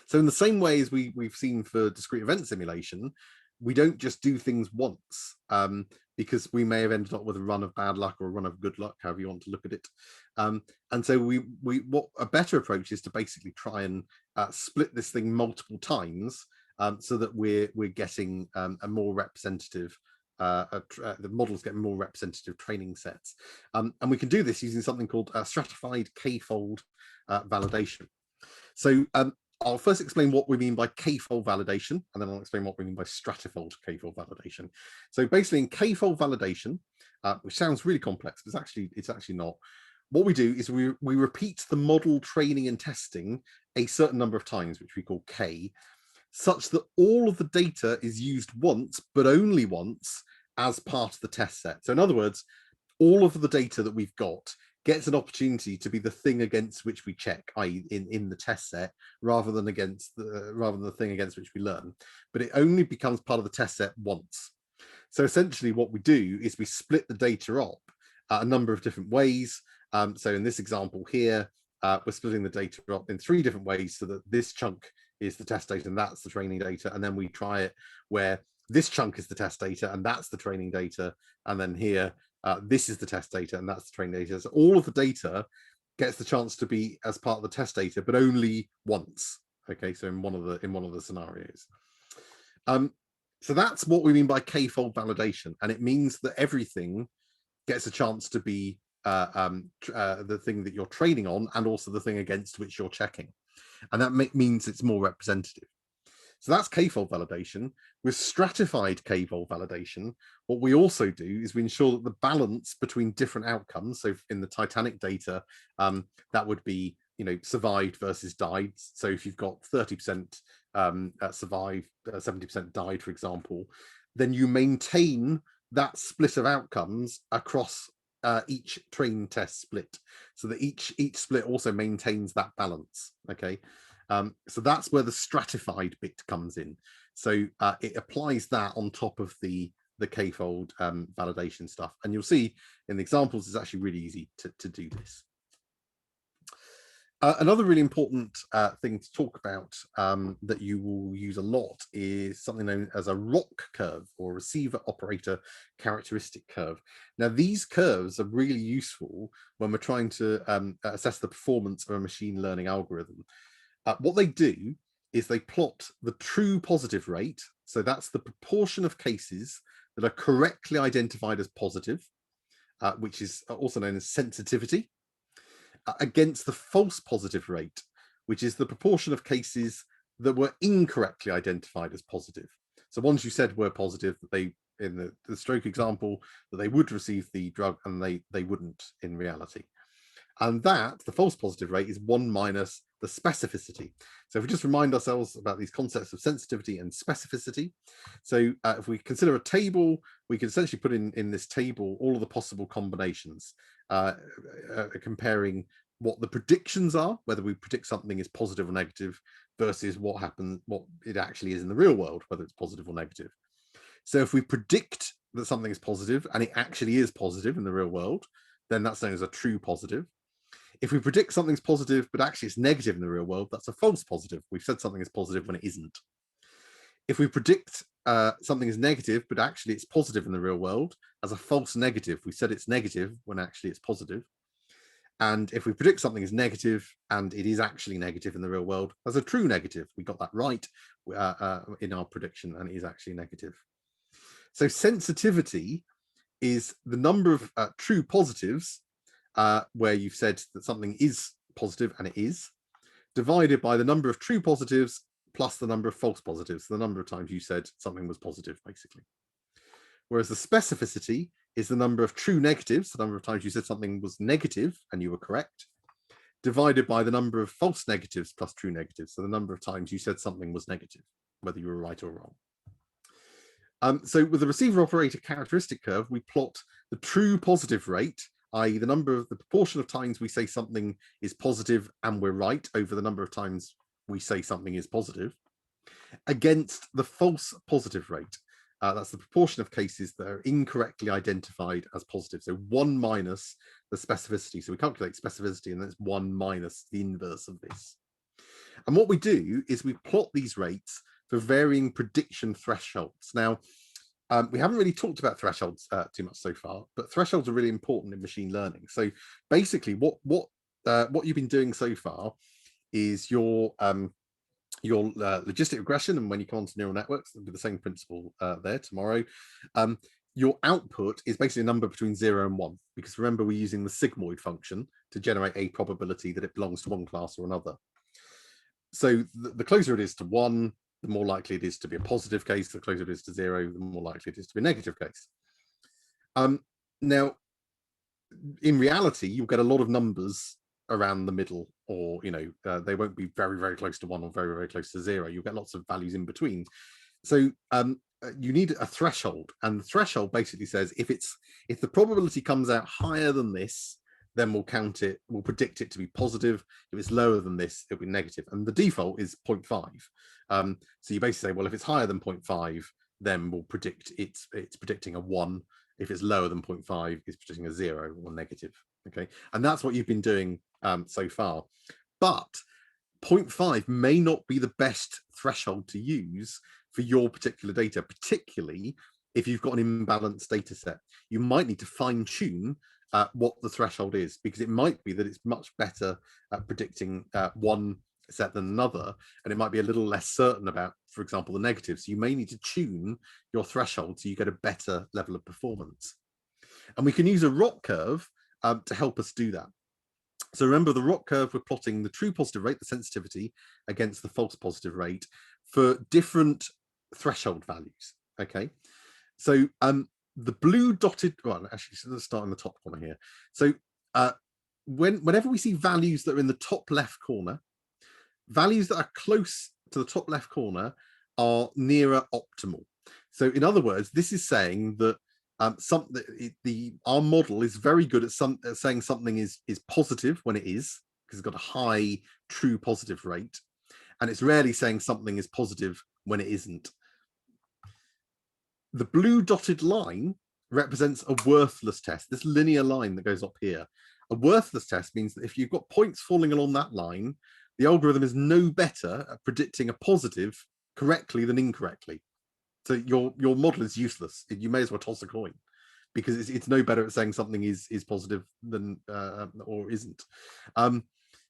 So in the same way as we've seen for discrete event simulation, we don't just do things once, because we may have ended up with a run of bad luck or a run of good luck, however you want to look at it. And so what a better approach is to basically try and split this thing multiple times, so that we're getting a more representative, the models get more representative training sets. And we can do this using something called stratified k-fold validation. So I'll first explain what we mean by k-fold validation, and then I'll explain what we mean by stratifold k-fold validation. So basically in k-fold validation, which sounds really complex, but it's actually not. What we do is we repeat the model training and testing a certain number of times, which we call k, such that all of the data is used once, but only once, as part of the test set. So in other words, all of the data that we've got gets an opportunity to be the thing against which we check, i.e. in the test set, rather than the thing against which we learn. But it only becomes part of the test set once. So essentially what we do is we split the data up a number of different ways. So in this example here, we're splitting the data up in 3 different ways, so that this chunk is the test data and that's the training data, and then we try it where this chunk is the test data and that's the training data, and then here this is the test data and that's the training data. So all of the data gets the chance to be as part of the test data, but only once. Okay, so in one of the scenarios. So that's what we mean by k-fold validation, and it means that everything gets a chance to be the thing that you're training on, and also the thing against which you're checking, and that means it's more representative. So that's k-fold validation. With stratified k-fold validation, what we also do is we ensure that the balance between different outcomes, so in the Titanic data, that would be, you know, survived versus died. So if you've got 30% survived, 70% died, for example, then you maintain that split of outcomes across each train test split, so that each split also maintains that balance. Okay, so that's where the stratified bit comes in. So it applies that on top of the k-fold validation stuff, and you'll see in the examples it's actually really easy to do this. Another really important thing to talk about that you will use a lot is something known as a ROC curve, or receiver operator characteristic curve. Now, these curves are really useful when we're trying to assess the performance of a machine learning algorithm. What they do is they plot the true positive rate, so that's the proportion of cases that are correctly identified as positive, which is also known as sensitivity, against the false positive rate, which is the proportion of cases that were incorrectly identified as positive. So ones you said were positive, that they, in the stroke example, that they would receive the drug, and they wouldn't in reality. And that, the false positive rate, is 1 minus the specificity. So if we just remind ourselves about these concepts of sensitivity and specificity. So if we consider a table, we can essentially put in this table all of the possible combinations, comparing what the predictions are, whether we predict something is positive or negative, versus what happens, what it actually is in the real world, whether it's positive or negative. So if we predict that something is positive and it actually is positive in the real world, then that's known as a true positive. If we predict something's positive, but actually it's negative in the real world, that's a false positive. We've said something is positive when it isn't. If we predict something is negative, but actually it's positive in the real world, as a false negative, we said it's negative when actually it's positive. And if we predict something is negative and it is actually negative in the real world, as a true negative, we got that right in our prediction, and it is actually negative. So sensitivity is the number of true positives where you've said that something is positive, and it is, divided by the number of true positives plus the number of false positives, the number of times you said something was positive, basically. Whereas the specificity is the number of true negatives, the number of times you said something was negative and you were correct, divided by the number of false negatives plus true negatives, so the number of times you said something was negative, whether you were right or wrong. So with the receiver operator characteristic curve, we plot the true positive rate, i.e. the proportion of times we say something is positive and we're right over the number of times we say something is positive, against the false positive rate. That's the proportion of cases that are incorrectly identified as positive. So 1 minus the specificity. So we calculate specificity, and that's 1 minus the inverse of this. And what we do is we plot these rates for varying prediction thresholds. Now, we haven't really talked about thresholds too much so far, but thresholds are really important in machine learning. So basically, what you've been doing so far is your logistic regression, and when you come on to neural networks, it'll be the same principle there tomorrow. Your output is basically a number between 0 and 1, because remember, we're using the sigmoid function to generate a probability that it belongs to one class or another. So the closer it is to 1, the more likely it is to be a positive case. The closer it is to 0, the more likely it is to be a negative case. Now, in reality, you'll get a lot of numbers around the middle, or they won't be very, very close to 1 or very, very close to 0. You'll get lots of values in between. So you need a threshold, and the threshold basically says if the probability comes out higher than this, then we'll predict it to be positive. If it's lower than this, it'll be negative, and the default is 0.5. So you basically say, well, if it's higher than 0.5, then we'll predict it's predicting a 1. If it's lower than 0.5, it's predicting a 0 or negative. Okay, and that's what you've been doing so far. But 0.5 may not be the best threshold to use for your particular data, particularly if you've got an imbalanced data set. You might need to fine tune what the threshold is, because it might be that it's much better at predicting one set than another, and it might be a little less certain about, for example, the negatives. So you may need to tune your threshold so you get a better level of performance. And we can use a ROC curve to help us do that. So remember, the ROC curve, we're plotting the true positive rate, the sensitivity, against the false positive rate for different threshold values. Okay, so the blue dotted, well, actually, let's start in the top corner here. So whenever we see values that are in the top left corner, values that are close to the top left corner are nearer optimal. So in other words, this is saying that our model is very good at saying something is positive when it is, because it's got a high true positive rate, and it's rarely saying something is positive when it isn't. The blue dotted line represents a worthless test, this linear line that goes up here. A worthless test means that if you've got points falling along that line, the algorithm is no better at predicting a positive correctly than incorrectly. So your model is useless. You may as well toss a coin, because it's no better at saying something is positive than or isn't.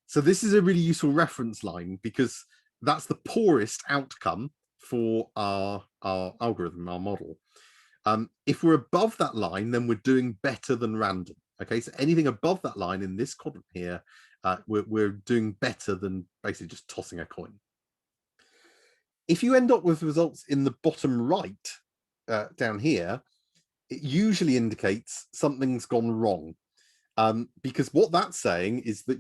So this is a really useful reference line, because that's the poorest outcome for our algorithm, our model. If we're above that line, then we're doing better than random. Okay, so anything above that line in this quadrant here, we're doing better than basically just tossing a coin. If you end up with results in the bottom right down here, it usually indicates something's gone wrong, because what that's saying is that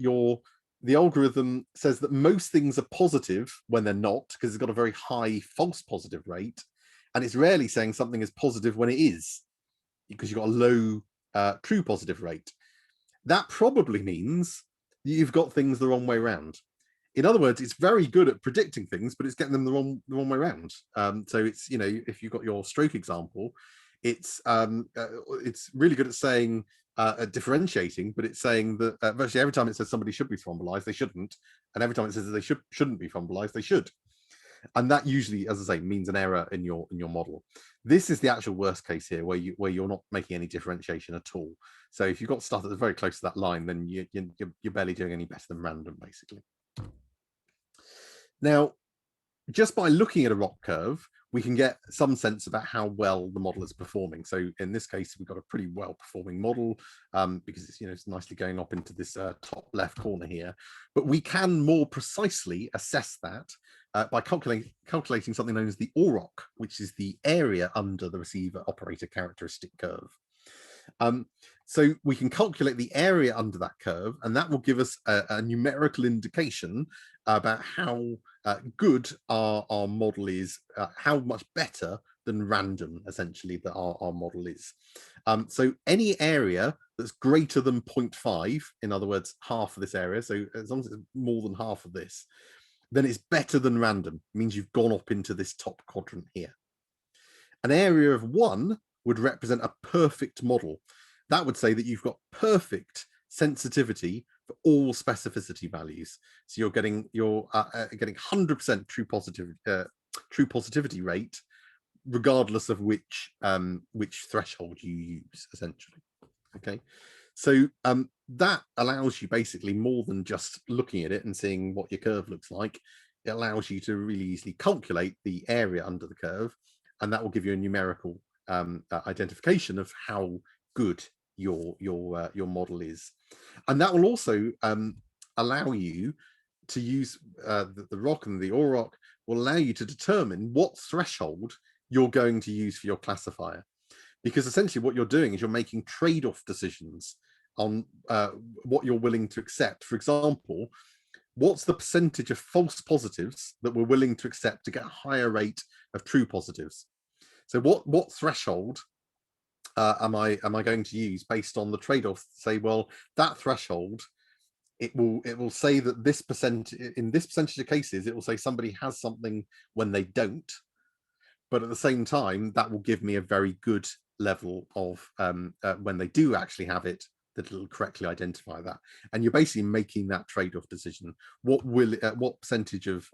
the algorithm says that most things are positive when they're not, because it's got a very high false positive rate, and it's rarely saying something is positive when it is, because you've got a low true positive rate. That probably means you've got things the wrong way around. In other words, it's very good at predicting things, but it's getting them the wrong way around. So it's, if you've got your stroke example, it's really good at saying differentiating, but it's saying that virtually every time it says somebody should be thrombolized, they shouldn't, and every time it says that they shouldn't be thrombolized, they should. And that usually, as I say, means an error in your model. This is the actual worst case here, where you're not making any differentiation at all. So if you've got stuff that's very close to that line, then you're barely doing any better than random, basically. Now, just by looking at a ROC curve, we can get some sense about how well the model is performing. So in this case, we've got a pretty well performing model, because it's nicely going up into this top left corner here. But we can more precisely assess that by calculating something known as the OROC, which is the area under the receiver operator characteristic curve. So we can calculate the area under that curve, and that will give us a numerical indication about how good our model is, how much better than random, essentially, that our model is. So any area that's greater than 0.5, in other words, half of this area, so as long as it's more than half of this, then it's better than random. It means you've gone up into this top quadrant here. An area of 1 would represent a perfect model. That would say that you've got perfect sensitivity for all specificity values. So you're getting 100% true positivity rate, regardless of which threshold you use, essentially. Okay, so that allows you basically more than just looking at it and seeing what your curve looks like. It allows you to really easily calculate the area under the curve, and that will give you a numerical identification of how good your model is. And that will also allow you to use the ROC, and the OROC will allow you to determine what threshold you're going to use for your classifier, because essentially what you're doing is you're making trade-off decisions on what you're willing to accept. For example, what's the percentage of false positives that we're willing to accept to get a higher rate of true positives? So what threshold am I going to use based on the trade-off? Say, well, that threshold, it will say that this in this percentage of cases, it will say somebody has something when they don't, but at the same time, that will give me a very good level of when they do actually have it, that it'll correctly identify that. And you're basically making that trade-off decision. What percentage of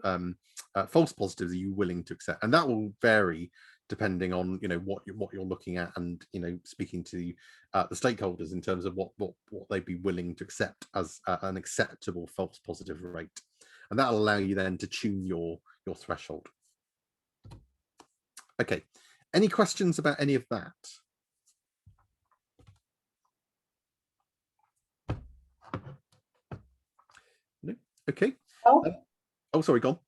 false positives are you willing to accept? And that will vary depending on what you're looking at, and speaking to the stakeholders in terms of what they'd be willing to accept as an acceptable false positive rate, and that'll allow you then to tune your threshold. Okay, any questions about any of that? No. Okay. Oh, sorry, go on.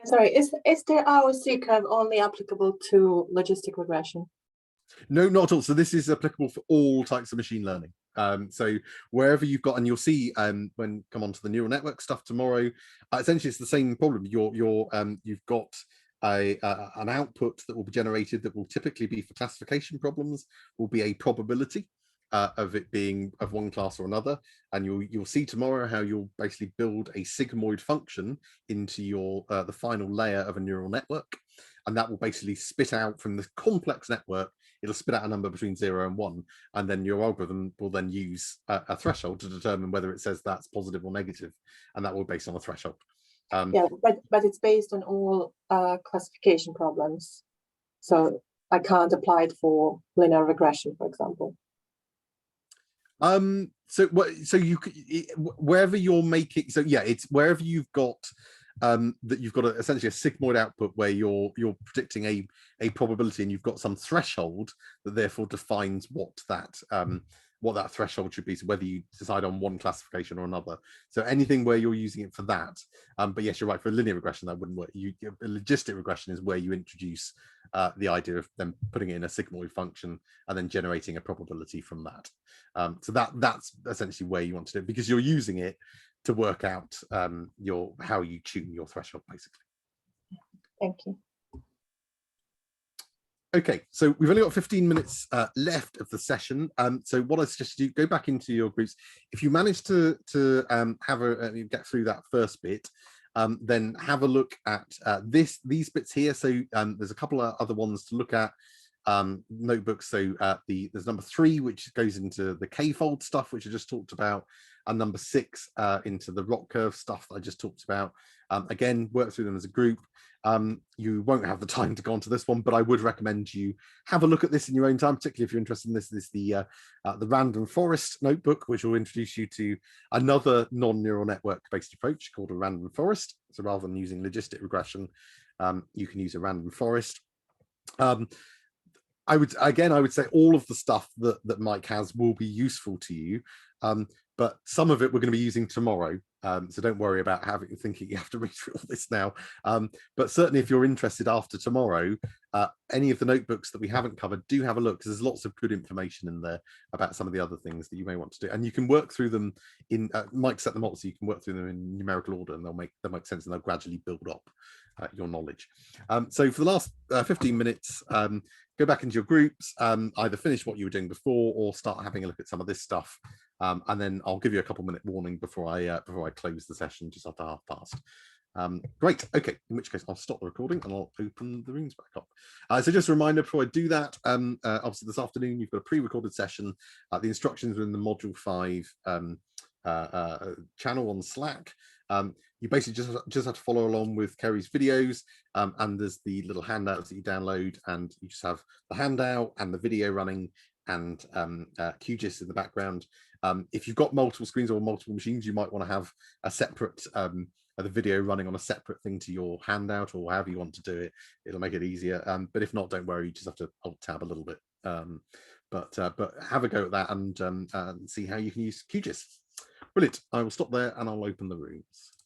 Sorry, is the ROC curve only applicable to logistic regression? No, not at all. So this is applicable for all types of machine learning. So wherever you've got, and you'll see when come on to the neural network stuff tomorrow, essentially it's the same problem. You've got an output that will be generated that will typically be for classification problems, will be a probability of it being of one class or another. And you'll see tomorrow how you'll basically build a sigmoid function into your the final layer of a neural network, and that will basically spit out from the complex network. It'll spit out a number between 0 and 1, and then your algorithm will then use a threshold to determine whether it says that's positive or negative, and that will be based on a threshold. Yeah, but it's based on all classification problems, so I can't apply it for linear regression, for example. So you wherever you're making, so yeah, it's wherever you've got that you've got essentially a sigmoid output where you're predicting a probability, and you've got some threshold that therefore defines what that threshold should be, so whether you decide on one classification or another. So anything where you're using it for that, but yes, you're right, for a linear regression that wouldn't work. A logistic regression is where you introduce the idea of them putting it in a sigmoid function and then generating a probability from that. So that's essentially where you want to do it, because you're using it to work out how you tune your threshold, basically. Thank you. Okay, so we've only got 15 minutes left of the session. So what I suggest you do, go back into your groups. If you manage to get through that first bit, then have a look at these bits here. So there's a couple of other ones to look at. Notebooks. So there's number 3, which goes into the k-fold stuff, which I just talked about, and number 6 into the ROC curve stuff that I just talked about. Again, work through them as a group. You won't have the time to go onto this one, but I would recommend you have a look at this in your own time, particularly if you're interested in this. This is the random forest notebook, which will introduce you to another non-neural network based approach called a random forest. So rather than using logistic regression, you can use a random forest. I would say all of the stuff that Mike has will be useful to you, but some of it we're going to be using tomorrow. So don't worry about thinking you have to read through all this now. But certainly if you're interested after tomorrow, any of the notebooks that we haven't covered, do have a look, because there's lots of good information in there about some of the other things that you may want to do. And you can work through them in, Mike set them up so you can work through them in numerical order, and they'll make sense, and they'll gradually build up your knowledge. So for the last 15 minutes, go back into your groups, either finish what you were doing before or start having a look at some of this stuff. And then I'll give you a couple minute warning before I close the session just after past. Great. Okay. In which case I'll stop the recording and I'll open the rooms back up. So just a reminder before I do that, obviously this afternoon you've got a pre-recorded session. The instructions are in the module 5 channel on Slack. You basically just have to follow along with Kerry's videos, and there's the little handouts that you download, and you just have the handout and the video running, and QGIS in the background. If you've got multiple screens or multiple machines, you might want to have a separate the video running on a separate thing to your handout, or however you want to do it. It'll make it easier. But if not, don't worry, you just have to alt tab a little bit. But have a go at that and see how you can use QGIS. Brilliant. I will stop there and I'll open the rooms.